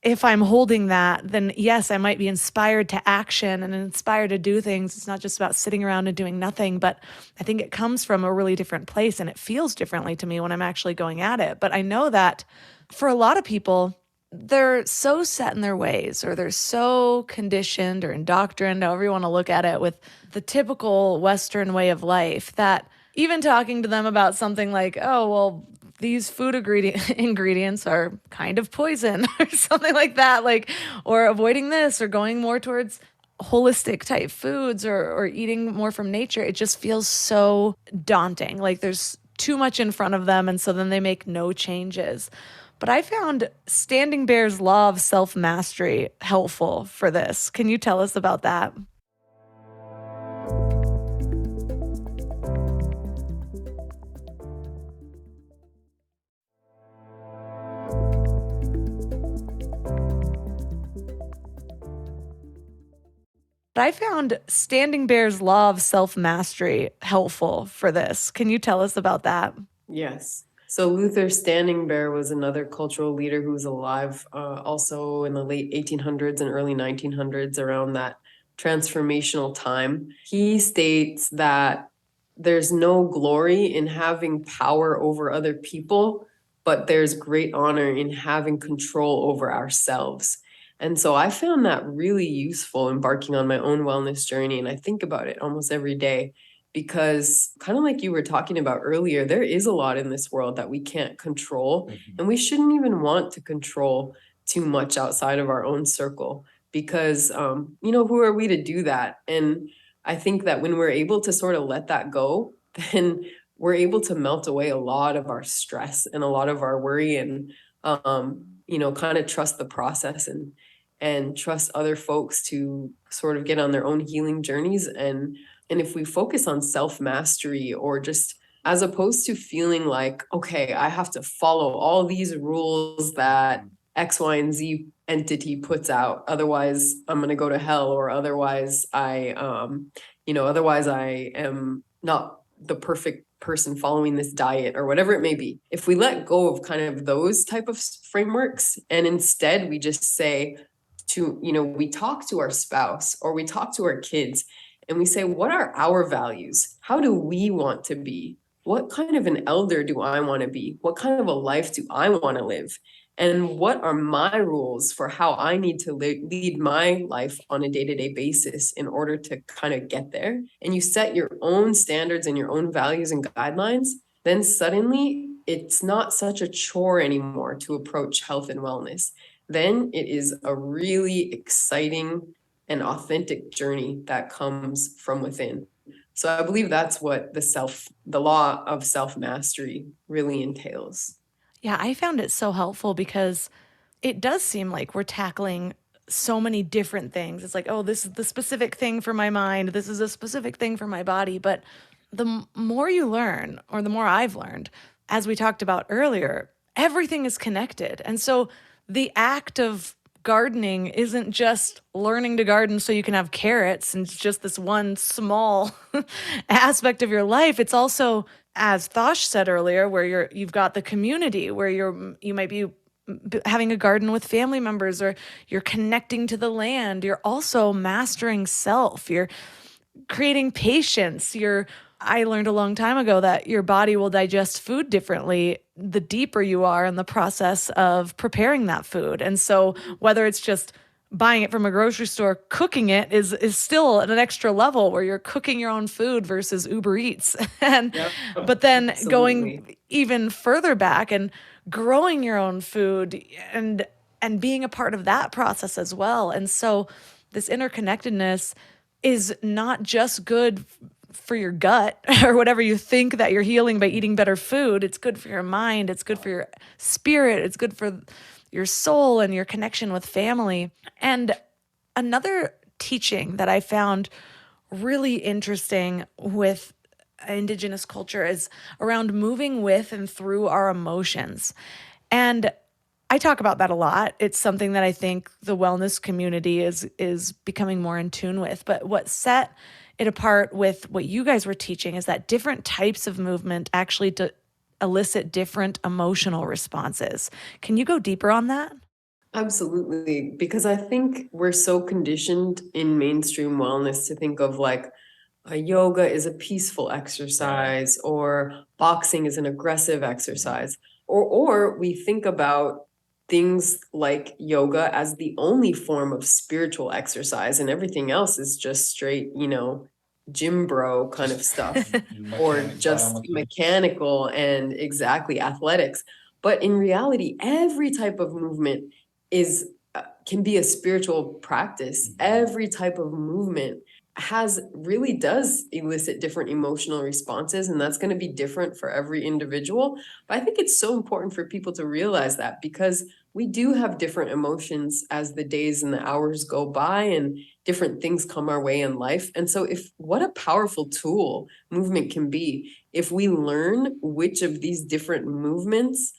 if I'm holding that, then yes, I might be inspired to action and inspired to do things. It's not just about sitting around and doing nothing, but I think it comes from a really different place and it feels differently to me when I'm actually going at it. But I know that for a lot of people, they're so set in their ways, or they're so conditioned or indoctrined, however you want to look at it, with the typical Western way of life, that even talking to them about something like, oh, well, these food ingredients are kind of poison or something like that, like, or avoiding this or going more towards holistic type foods or eating more from nature, it just feels so daunting. Like there's too much in front of them. And so then they make no changes. But I found Standing Bear's law of self-mastery helpful for this. Can you tell us about that? I found Standing Bear's law of self-mastery helpful for this. Can you tell us about that? Yes. So Luther Standing Bear was another cultural leader who was alive also in the late 1800s and early 1900s, around that transformational time. He states that there's no glory in having power over other people, but there's great honor in having control over ourselves. And so I found that really useful embarking on my own wellness journey. And I think about it almost every day, because kind of like you were talking about earlier, there is a lot in this world that we can't control. And we shouldn't even want to control too much outside of our own circle, because, who are we to do that? And I think that when we're able to sort of let that go, then we're able to melt away a lot of our stress and a lot of our worry, and kind of trust the process and trust other folks to sort of get on their own healing journeys. And if we focus on self-mastery, or just as opposed to feeling like, okay, I have to follow all these rules that X, Y, and Z entity puts out, otherwise I'm going to go to hell, or otherwise otherwise I am not the perfect person following this diet, or whatever it may be. If we let go of kind of those type of frameworks, and instead we just say we talk to our spouse, or we talk to our kids, and we say, what are our values? How do we want to be? What kind of an elder do I want to be? What kind of a life do I want to live? And what are my rules for how I need to lead my life on a day-to-day basis in order to kind of get there? And you set your own standards and your own values and guidelines, then suddenly it's not such a chore anymore to approach health and wellness. Then it is a really exciting and authentic journey that comes from within. So I believe that's what the law of self-mastery really entails. Yeah, I found it so helpful because it does seem like we're tackling so many different things. It's like, oh, this is the specific thing for my mind, this is a specific thing for my body. But the more you learn, or the more I've learned, as we talked about earlier, everything is connected. And so the act of gardening isn't just learning to garden so you can have carrots and it's just this one small aspect of your life. It's also, as Thosh said earlier, where you've got the community where you might be having a garden with family members, or you're connecting to the land. You're also mastering self. You're creating patience. I learned a long time ago that your body will digest food differently the deeper you are in the process of preparing that food. And so whether it's just buying it from a grocery store, cooking it is still at an extra level where you're cooking your own food versus Uber Eats. And Yep, but then absolutely. going even further back and growing your own food and being a part of that process as well. And so this interconnectedness is not just good for your gut or whatever you think that you're healing by eating better food. It's good for your mind, it's good for your spirit, it's good for your soul and your connection with family. And another teaching that I found really interesting with Indigenous culture is around moving with and through our emotions. And I talk about that a lot. It's something that I think the wellness community is becoming more in tune with. But what set it apart with what you guys were teaching is that different types of movement actually elicit different emotional responses. Can you go deeper on that? Absolutely, because I think we're so conditioned in mainstream wellness to think of like yoga is a peaceful exercise, or boxing is an aggressive exercise, or we think about things like yoga as the only form of spiritual exercise, and everything else is just straight, gym bro kind of stuff, or just mechanical and exactly athletics. But in reality, every type of movement is can be a spiritual practice. Every type of movement really does elicit different emotional responses, and that's going to be different for every individual. But I think it's so important for people to realize that, because we do have different emotions as the days and the hours go by, and different things come our way in life. And so what a powerful tool movement can be if we learn which of these different movements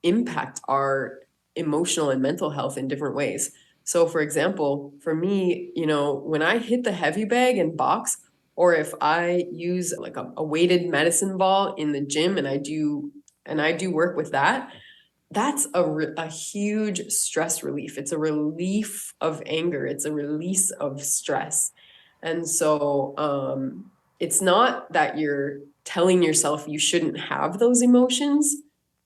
impact our emotional and mental health in different ways. So for example, for me, when I hit the heavy bag and box, or if I use like a weighted medicine ball in the gym and I do work with that, that's a huge stress relief. It's a relief of anger. It's a release of stress. And so it's not that you're telling yourself you shouldn't have those emotions,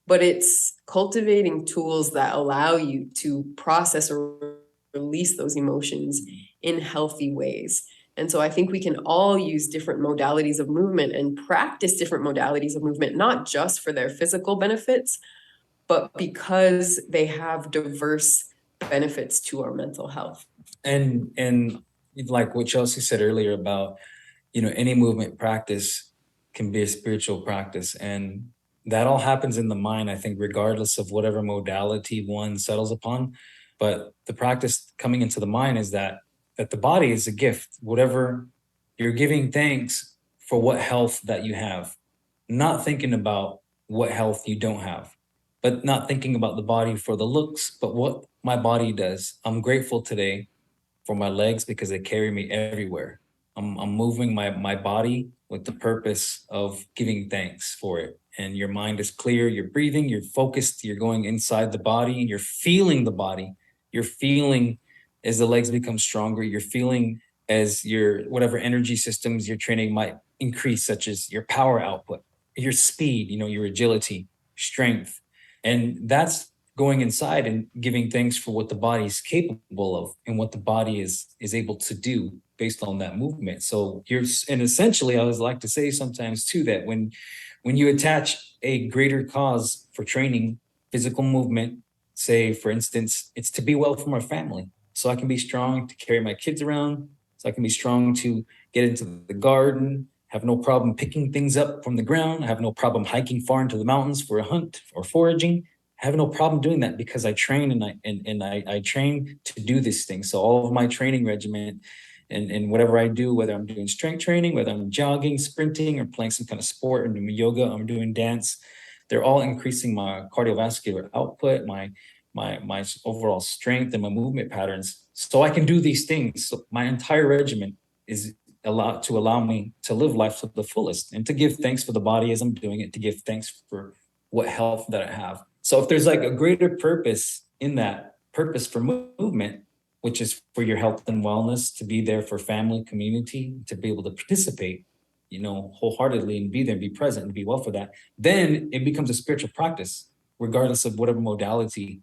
but it's cultivating tools that allow you to process or release those emotions in healthy ways. And so I think we can all use different modalities of movement and practice different modalities of movement, not just for their physical benefits, but because they have diverse benefits to our mental health. And like what Chelsea said earlier about, any movement practice can be a spiritual practice. And that all happens in the mind, I think, regardless of whatever modality one settles upon. But the practice coming into the mind is that the body is a gift. Whatever you're giving thanks for, what health that you have, not thinking about what health you don't have, but not thinking about the body for the looks, but what my body does. I'm grateful today for my legs because they carry me everywhere. I'm moving my body with the purpose of giving thanks for it. And your mind is clear, you're breathing, you're focused, you're going inside the body, and you're feeling the body. You're feeling as the legs become stronger, you're feeling as your whatever energy systems you're training might increase, such as your power output, your speed, your agility, strength. And that's going inside and giving thanks for what the body is capable of and what the body is able to do based on that movement. So and essentially, I always like to say sometimes too, that when you attach a greater cause for training physical movement, say for instance, it's to be well for my family. So I can be strong to carry my kids around. So I can be strong to get into the garden, have no problem picking things up from the ground. I have no problem hiking far into the mountains for a hunt or foraging. I have no problem doing that because I train and I train to do this thing. So all of my training regimen and whatever I do, whether I'm doing strength training, whether I'm jogging, sprinting, or playing some kind of sport, or doing yoga, I'm doing dance, they're all increasing my cardiovascular output, my overall strength, and my movement patterns. So I can do these things. So my entire regimen is allow me to live life to the fullest and to give thanks for the body as I'm doing it, to give thanks for what health that I have. So if there's like a greater purpose in that purpose for movement, which is for your health and wellness, to be there for family, community, to be able to participate, wholeheartedly and be there and be present and be well for that, then it becomes a spiritual practice, regardless of whatever modality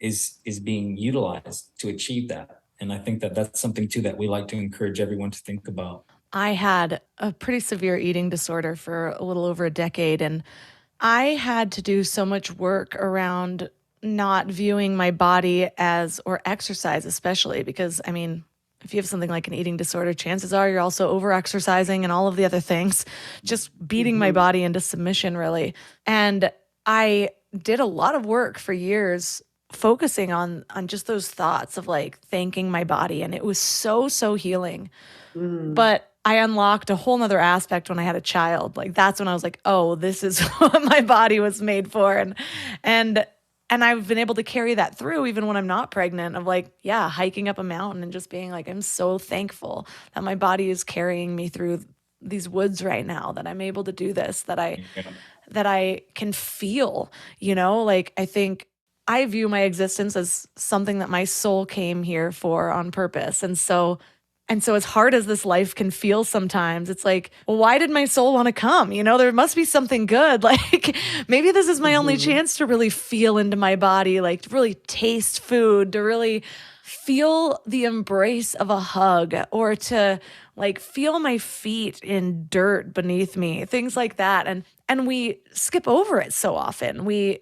is being utilized to achieve that. And I think that that's something too that we like to encourage everyone to think about. I had a pretty severe eating disorder for a little over a decade, and I had to do so much work around not viewing my body as, or exercise especially, because I mean, if you have something like an eating disorder, chances are you're also over exercising and all of the other things, just beating my body into submission, really. And I did a lot of work for years focusing on just those thoughts of like thanking my body. And it was so healing. But I unlocked a whole nother aspect when I had a child. Like that's when I was like, oh, this is what my body was made for. And I've been able to carry that through even when I'm not pregnant, of like, yeah, hiking up a mountain and just being like, I'm so thankful that my body is carrying me through these woods right now, that I'm able to do this, that I can feel, like I think I view my existence as something that my soul came here for on purpose. And so as hard as this life can feel sometimes, it's like, well, why did my soul want to come? There must be something good. Like maybe this is my only chance to really feel into my body, like to really taste food, to really feel the embrace of a hug, or to like feel my feet in dirt beneath me, things like that. And we skip over it so often. We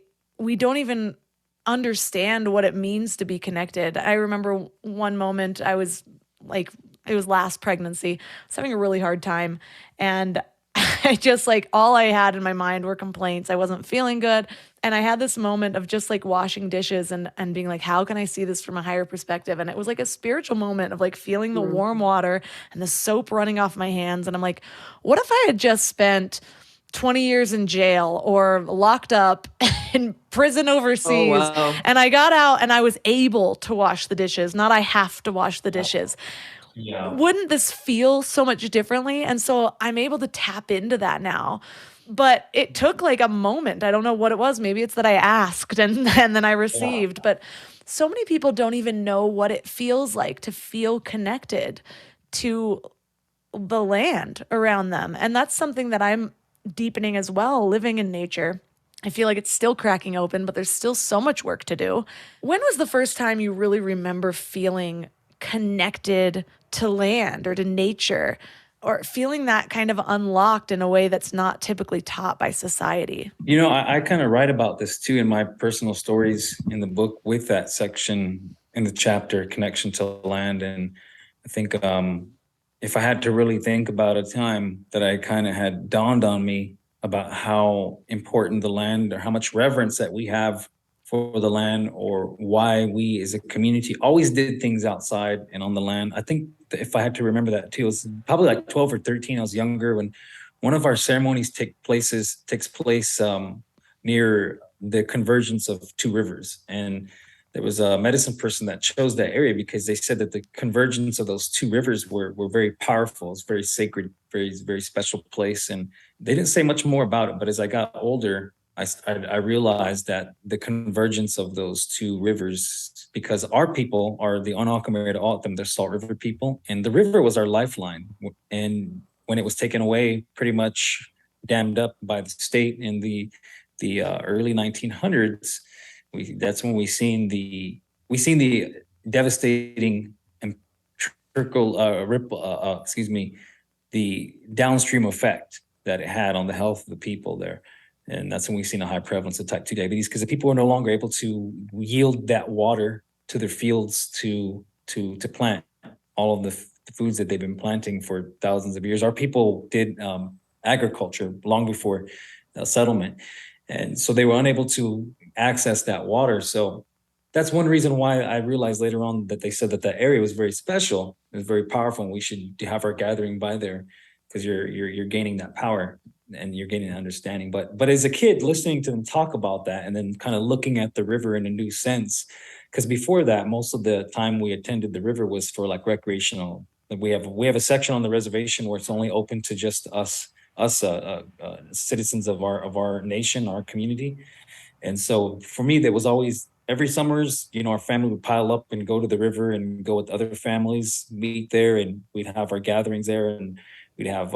don't even understand what it means to be connected. I remember one moment I was like, it was last pregnancy. I was having a really hard time. And I just like, all I had in my mind were complaints. I wasn't feeling good. And I had this moment of just like washing dishes and being like, how can I see this from a higher perspective? And it was like a spiritual moment of like feeling the warm water and the soap running off my hands. And I'm like, what if I had just spent 20 years in jail or locked up in prison overseas, and I got out and I was able to wash the dishes, not I have to wash the dishes. Yeah. Wouldn't this feel so much differently? And so I'm able to tap into that now. But it took like a moment. I don't know what it was. Maybe it's that I asked and then I received. Yeah. But so many people don't even know what it feels like to feel connected to the land around them. And that's something that I'm deepening as well, living in nature. I feel like it's still cracking open, but there's still so much work to do. When was the first time you really remember feeling connected to land or to nature, or feeling that kind of unlocked in a way that's not typically taught by society? I kind of write about this too in my personal stories in the book, with that section in the chapter, Connection to Land. And I think if I had to really think about a time that I kind of had dawned on me about how important the land, or how much reverence that we have for the land, or why we as a community always did things outside and on the land. I think that if I had to remember that too, it was probably like 12 or 13. I was younger when one of our ceremonies takes place near the convergence of two rivers. And there was a medicine person that chose that area because they said that the convergence of those two rivers were very powerful. It's very sacred, very, very special place. And they didn't say much more about it. But as I got older, I realized that the convergence of those two rivers, because our people are the Anakamere, they're Salt River people, and the river was our lifeline. And when it was taken away, pretty much dammed up by the state in the early 1900s, that's when we seen the devastating and the downstream effect that it had on the health of the people there. And that's when we've seen a high prevalence of type 2 diabetes, because the people were no longer able to yield that water to their fields to plant all of the foods that they've been planting for thousands of years. Our people did agriculture long before settlement. And so they were unable to access that water. So that's one reason why I realized later on that they said that that area was very special, it was very powerful, and we should have our gathering by there, because you're gaining that power and you're getting an understanding. But as a kid, listening to them talk about that, and then kind of looking at the river in a new sense, because before that, most of the time we attended the river was for like recreational. We have a section on the reservation where it's only open to just us citizens of our nation, our community. And so for me, there was always, every summers, our family would pile up and go to the river and go with other families, meet there, and we'd have our gatherings there, and we'd have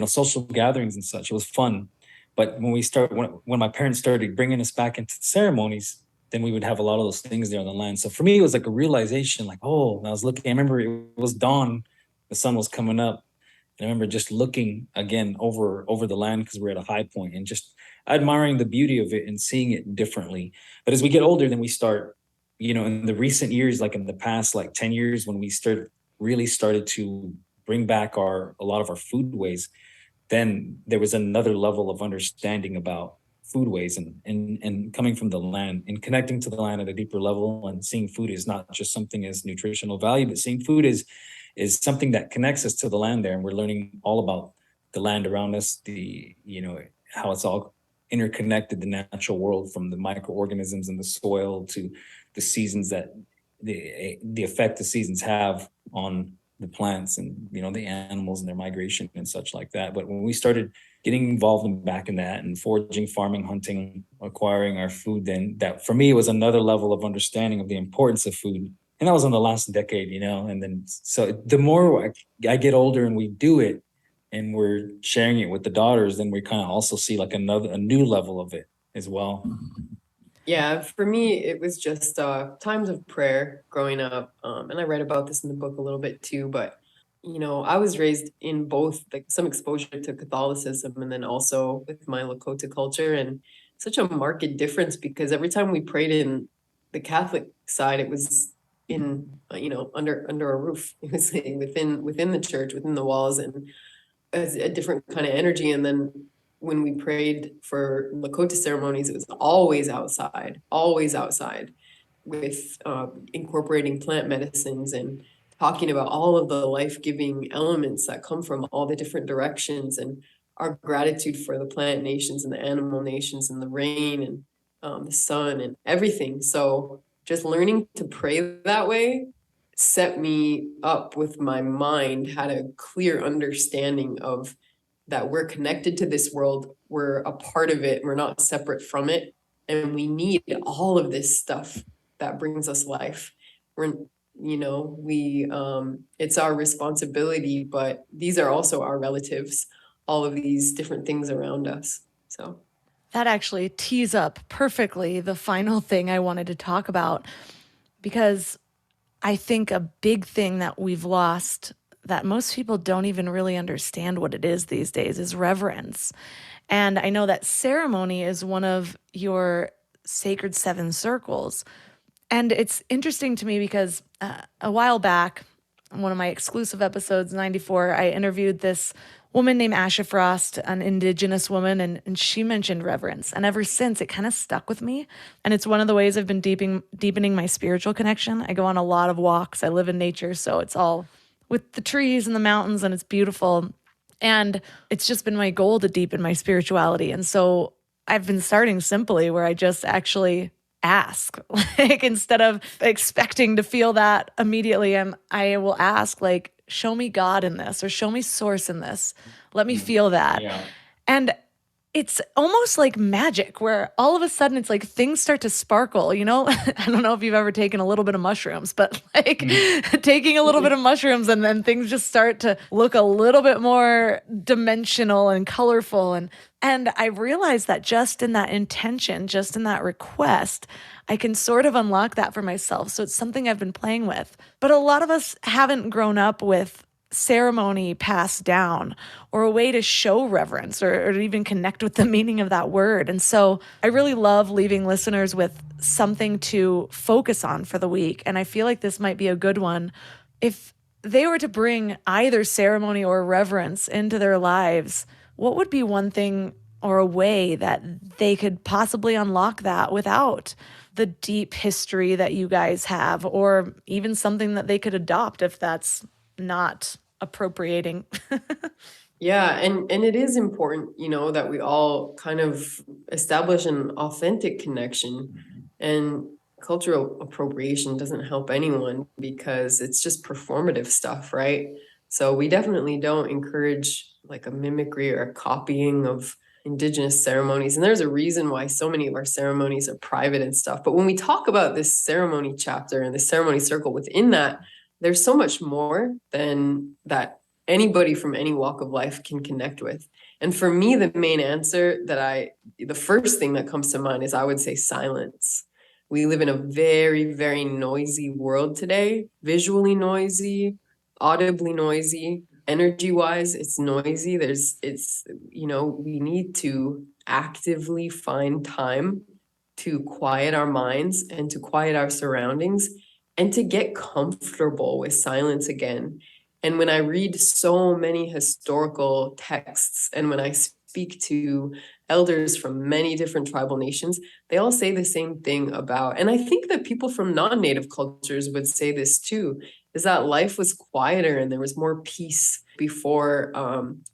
social gatherings and such. It was fun. But when my parents started bringing us back into ceremonies, then we would have a lot of those things there on the land. So for me, it was like a realization, like, oh, I was looking, I remember it was dawn, the sun was coming up. And I remember just looking again over the land because we're at a high point and just admiring the beauty of it and seeing it differently. But as we get older, then we start, in the recent years, like in the past, like 10 years, when we really started to bring back a lot of our food ways, then there was another level of understanding about food ways and coming from the land and connecting to the land at a deeper level, and seeing food is not just something as nutritional value, but seeing food is something that connects us to the land there. And we're learning all about the land around us, how it's all interconnected, the natural world, from the microorganisms in the soil to the seasons, that the effect the seasons have on the plants and, the animals and their migration and such like that. But when we started getting involved back in that and foraging, farming, hunting, acquiring our food, then that for me it was another level of understanding of the importance of food. And that was in the last decade, and then so the more I get older and we do it and we're sharing it with the daughters, then we kind of also see like a new level of it as well. Yeah, for me, it was just times of prayer growing up. And I read about this in the book a little bit too, but I was raised in both, like some exposure to Catholicism and then also with my Lakota culture, and such a marked difference because every time we prayed in the Catholic side, it was in, under a roof. It was within the church, within the walls, and a different kind of energy. And then when we prayed for Lakota ceremonies, it was always outside with incorporating plant medicines and talking about all of the life-giving elements that come from all the different directions, and our gratitude for the plant nations and the animal nations and the rain and the sun and everything. So just learning to pray that way set me up with my mind, had a clear understanding of that we're connected to this world, we're a part of it, we're not separate from it, and we need all of this stuff that brings us life. It's our responsibility, but these are also our relatives, all of these different things around us. So that actually tees up perfectly the final thing I wanted to talk about, because I think a big thing that we've lost, that most people don't even really understand what it is these days, is reverence. And I know that ceremony is one of your sacred 7 circles. And it's interesting to me because a while back, on one of my exclusive episodes, 94, I interviewed this woman named Asha Frost, an Indigenous woman, and she mentioned reverence. And ever since, it kind of stuck with me. And it's one of the ways I've been deepening my spiritual connection. I go on a lot of walks. I live in nature, so it's all with the trees and the mountains, and it's beautiful. And it's just been my goal to deepen my spirituality. And so I've been starting simply, where I just actually ask, like, instead of expecting to feel that immediately, I will ask, like, show me God in this, or show me source in this. Let me feel that. Yeah. And it's almost like magic, where all of a sudden it's like things start to sparkle, I don't know if you've ever taken a little bit of mushrooms, but like taking a little bit of mushrooms, and then things just start to look a little bit more dimensional and colorful. And I realized that just in that intention, just in that request, I can sort of unlock that for myself. So it's something I've been playing with. But a lot of us haven't grown up with ceremony passed down, or a way to show reverence, or to even connect with the meaning of that word. And so I really love leaving listeners with something to focus on for the week. And I feel like this might be a good one. If they were to bring either ceremony or reverence into their lives, what would be one thing or a way that they could possibly unlock that without the deep history that you guys have, or even something that they could adopt if that's not appropriating? Yeah, and it is important, that we all kind of establish an authentic connection. And cultural appropriation doesn't help anyone because it's just performative stuff, right? So we definitely don't encourage like a mimicry or a copying of Indigenous ceremonies. And there's a reason why so many of our ceremonies are private and stuff. But when we talk about this ceremony chapter and the ceremony circle, within that, there's so much more than that anybody from any walk of life can connect with. And for me, the main answer the first thing that comes to mind is, I would say, silence. We live in a very, very noisy world today, visually noisy, audibly noisy, energy wise, it's noisy. We need to actively find time to quiet our minds and to quiet our surroundings and to get comfortable with silence again. And when I read so many historical texts and when I speak to elders from many different tribal nations, they all say the same thing about, and I think that people from non-native cultures would say this too, is that life was quieter and there was more peace before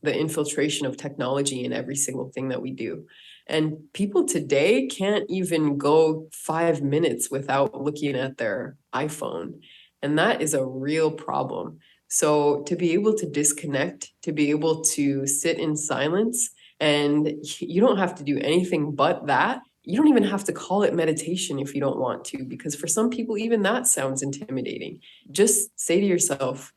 the infiltration of technology in every single thing that we do. And people today can't even go 5 minutes without looking at their iPhone. And that is a real problem. So to be able to disconnect, to be able to sit in silence, and you don't have to do anything but that. You don't even have to call it meditation if you don't want to, because for some people, even that sounds intimidating. Just say to yourself,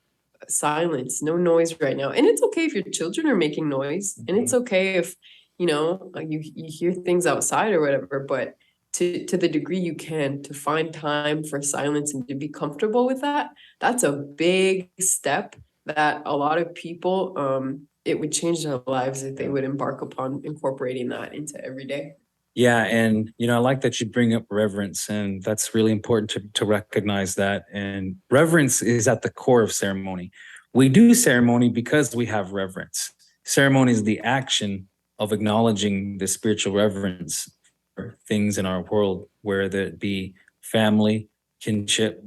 silence, no noise right now. And it's okay if your children are making noise, and it's okay if, you hear things outside or whatever, but to the degree you can, to find time for silence and to be comfortable with that, that's a big step that a lot of people, it would change their lives if they would embark upon incorporating that into every day. Yeah, and I like that you bring up reverence, and that's really important to recognize that. And reverence is at the core of ceremony. We do ceremony because we have reverence. Ceremony is the action of acknowledging the spiritual reverence for things in our world, whether it be family, kinship,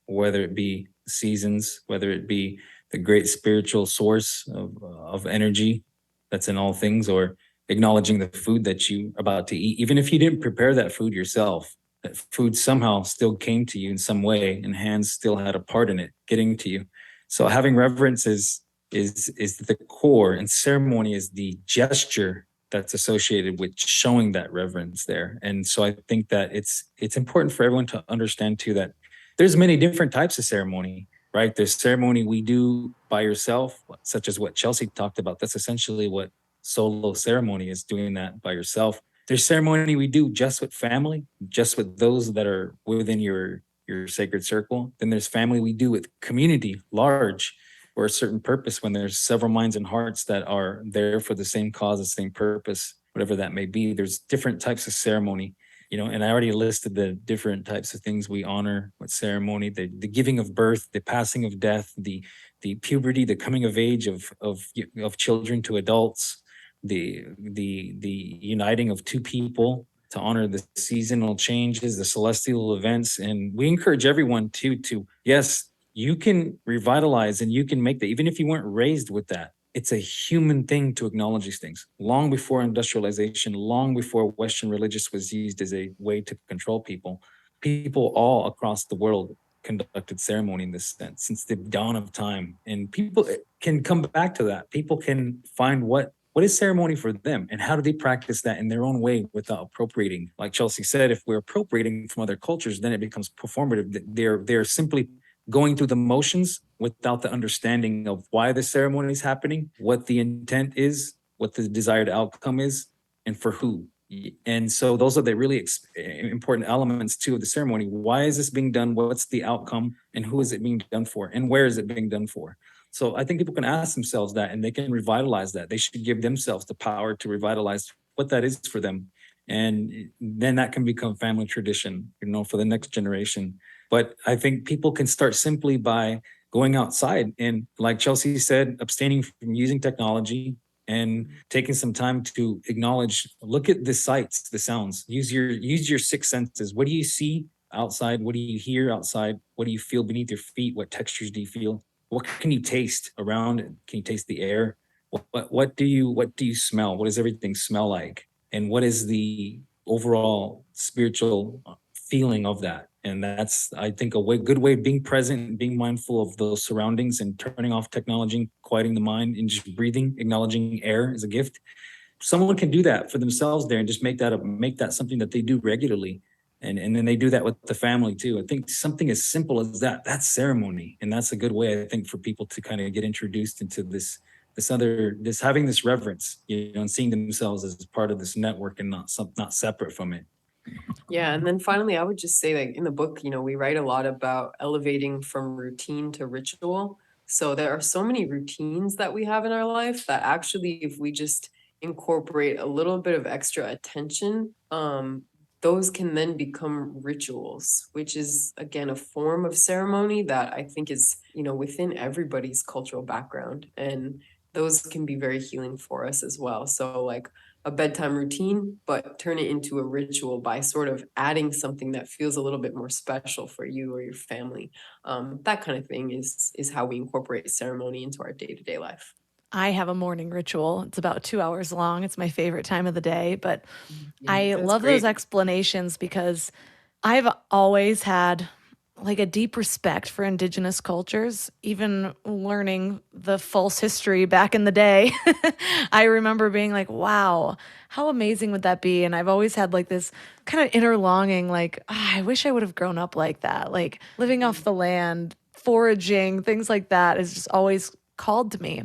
whether it be seasons, whether it be the great spiritual source of energy that's in all things, or acknowledging the food that you are about to eat. Even if you didn't prepare that food yourself, that food somehow still came to you in some way, and hands still had a part in it getting to you. So having reverence is the core, and ceremony is the gesture that's associated with showing that reverence there. And so I think that it's important for everyone to understand too that there's many different types of ceremony, right? There's ceremony we do by yourself, such as what Chelsea talked about. That's essentially what solo ceremony is, doing that by yourself. There's ceremony we do just with family, just with those that are within your sacred circle. Then there's family we do with community, large, for a certain purpose, when there's several minds and hearts that are there for the same cause, the same purpose, whatever that may be. There's different types of ceremony, and I already listed the different types of things we honor with ceremony: the giving of birth, the passing of death, the puberty, the coming of age of children to adults, the uniting of two people to honor the seasonal changes, the celestial events. And we encourage everyone to yes, you can revitalize and you can make that, even if you weren't raised with that. It's a human thing to acknowledge these things. Long before industrialization, long before Western religious was used as a way to control people, people all across the world conducted ceremony in this sense since the dawn of time. And people can come back to that. People can find what is ceremony for them, and how do they practice that in their own way without appropriating. Like Chelsea said, if we're appropriating from other cultures, then it becomes performative. They're simply going through the motions without the understanding of why the ceremony is happening, what the intent is, what the desired outcome is, and for who. And so those are the really important elements too of the ceremony. Why is this being done? What's the outcome? And who is it being done for? And where is it being done for? So I think people can ask themselves that, and they can revitalize that. They should give themselves the power to revitalize what that is for them. And then that can become family tradition, for the next generation. But I think people can start simply by going outside and, like Chelsea said, abstaining from using technology and taking some time to acknowledge, look at the sights, the sounds, use your six senses. What do you see outside? What do you hear outside? What do you feel beneath your feet? What textures do you feel? What can you taste around it? Can you taste the air? What do you smell? What does everything smell like? And what is the overall spiritual feeling of that? And that's, I think, good way of being present and being mindful of those surroundings, and turning off technology, quieting the mind, and just breathing, acknowledging air as a gift. Someone can do that for themselves there, and just make that something that they do regularly. And then they do that with the family too. I think something as simple as that's ceremony. And that's a good way, I think, for people to kind of get introduced into this having this reverence, and seeing themselves as part of this network and not separate from it. Yeah. And then finally, I would just say, like, in the book, we write a lot about elevating from routine to ritual. So there are so many routines that we have in our life that actually, if we just incorporate a little bit of extra attention, those can then become rituals, which is again a form of ceremony that I think is, within everybody's cultural background. And those can be very healing for us as well. So, like, a bedtime routine, but turn it into a ritual by sort of adding something that feels a little bit more special for you or your family. That kind of thing is how we incorporate ceremony into our day-to-day life. I have a morning ritual. It's about 2 hours long. It's my favorite time of the day, but Yeah, I that's love those great. explanations because I've always had like a deep respect for Indigenous cultures, even learning the false history back in the day. I remember being like, wow, how amazing would that be? And I've always had like this kind of inner longing, like, "Ah, I wish I would have grown up like that, like living off the land, foraging, things like that is just always called to me.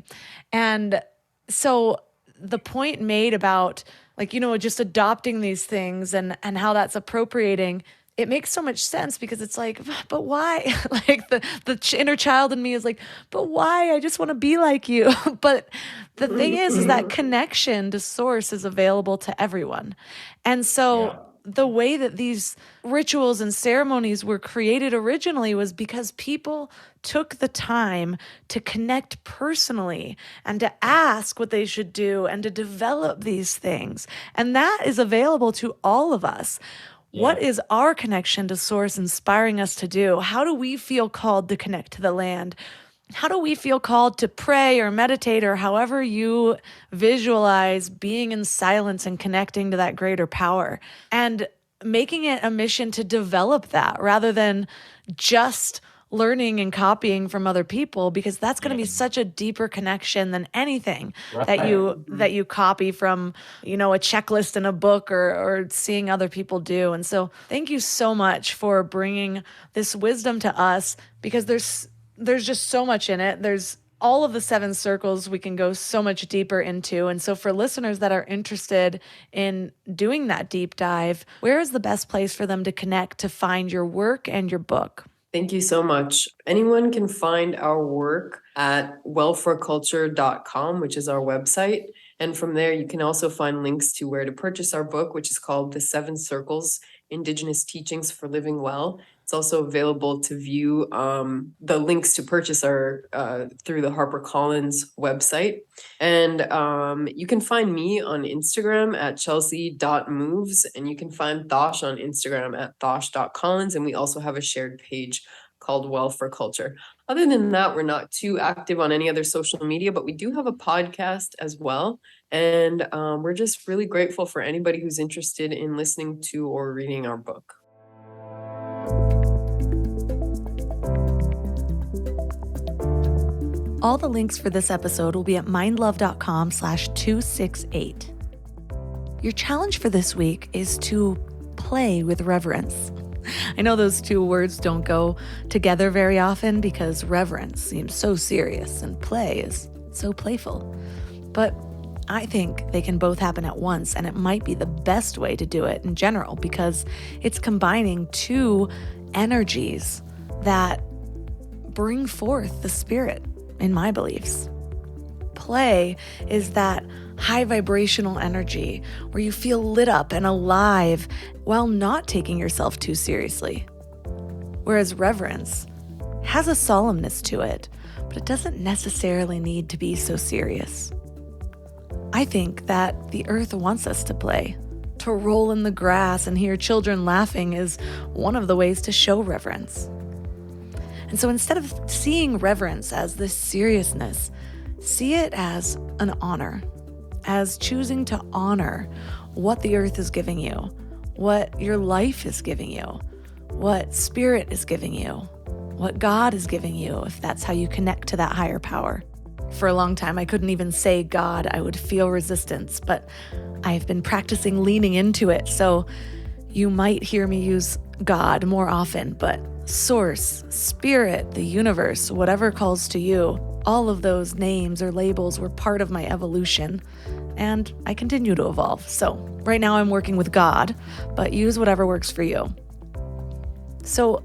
And so the point made about like, just adopting these things and how that's appropriating, it makes so much sense because it's like, but why? Like the inner child in me is like, but why? I just want to be like you. But the thing is that connection to source is available to everyone. And so the way that these rituals and ceremonies were created originally was because people took the time to connect personally and to ask what they should do and to develop these things. And that is available to all of us. What is our connection to source inspiring us to do? How do we feel called to connect to the land? How do we feel called to pray or meditate or however you visualize being in silence and connecting to that greater power? And making it a mission to develop that rather than just learning and copying from other people, because that's going to be such a deeper connection than anything that you copy from, a checklist in a book or seeing other people do. And so thank you so much for bringing this wisdom to us, because there's just so much in it. There's all of the 7 circles we can go so much deeper into. And so for listeners that are interested in doing that deep dive, where is the best place for them to connect to find your work and your book? Thank you so much. Anyone can find our work at wellforculture.com, which is our website. And from there, you can also find links to where to purchase our book, which is called The 7 Circles, Indigenous Teachings for Living Well. It's also available to view. The links to purchase are through the HarperCollins website. And you can find me on Instagram at chelsea.moves. And you can find Thosh on Instagram at thosh.collins. And we also have a shared page called Well for Culture. Other than that, we're not too active on any other social media, but we do have a podcast as well. And we're just really grateful for anybody who's interested in listening to or reading our book. All the links for this episode will be at mindlove.com/268. Your challenge for this week is to play with reverence. I know those 2 words don't go together very often because reverence seems so serious and play is so playful. But I think they can both happen at once, and it might be the best way to do it in general because it's combining 2 energies that bring forth the spirit, in my beliefs. Play is that high vibrational energy where you feel lit up and alive while not taking yourself too seriously. Whereas reverence has a solemnness to it, but it doesn't necessarily need to be so serious. I think that the earth wants us to play. To roll in the grass and hear children laughing is one of the ways to show reverence. And so instead of seeing reverence as this seriousness, see it as an honor, as choosing to honor what the earth is giving you, what your life is giving you, what spirit is giving you, what God is giving you, if that's how you connect to that higher power. For a long time, I couldn't even say God. I would feel resistance, but I've been practicing leaning into it. So you might hear me use God more often, but source, spirit, the universe, whatever calls to you, all of those names or labels were part of my evolution. and I continue to evolve. So right now I'm working with God, but use whatever works for you. So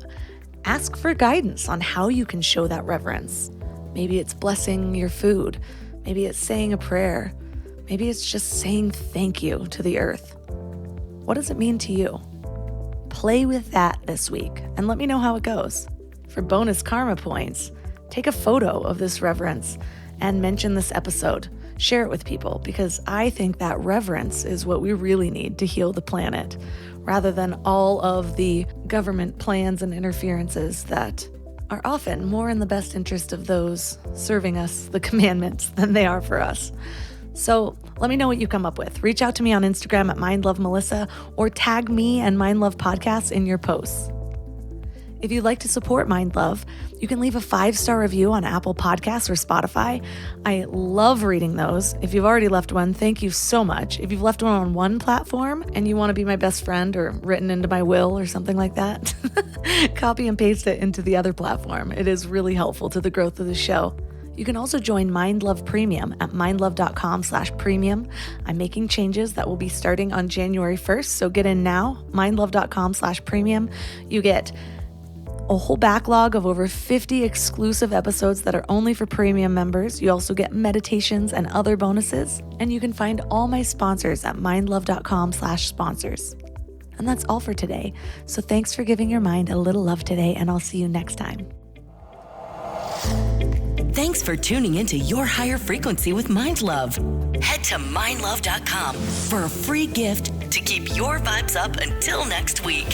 ask for guidance on how you can show that reverence. Maybe it's blessing your food. Maybe it's saying a prayer. Maybe it's just saying thank you to the earth. What does it mean to you? Play with that this week and let me know how it goes. For bonus karma points, take a photo of this reverence and mention this episode. Share it with people, because I think that reverence is what we really need to heal the planet, rather than all of the government plans and interferences that are often more in the best interest of those serving us the commandments than they are for us. So let me know what you come up with. Reach out to me on Instagram at MindLoveMelissa, or tag me and Mindlove Podcasts in your posts. If you'd like to support Mind Love, you can leave a 5-star review on Apple Podcasts or Spotify. I love reading those. If you've already left one, thank you so much. If you've left one on one platform and you want to be my best friend or written into my will or something like that, copy and paste it into the other platform. It is really helpful to the growth of the show. You can also join Mind Love Premium at mindlove.com/premium. I'm making changes that will be starting on January 1st, so get in now, mindlove.com/premium. You get a whole backlog of over 50 exclusive episodes that are only for premium members. You also get meditations and other bonuses. And you can find all my sponsors at mindlove.com/sponsors. And that's all for today. So thanks for giving your mind a little love today, and I'll see you next time. Thanks for tuning into Your Higher Frequency with Mind Love. Head to mindlove.com for a free gift to keep your vibes up until next week.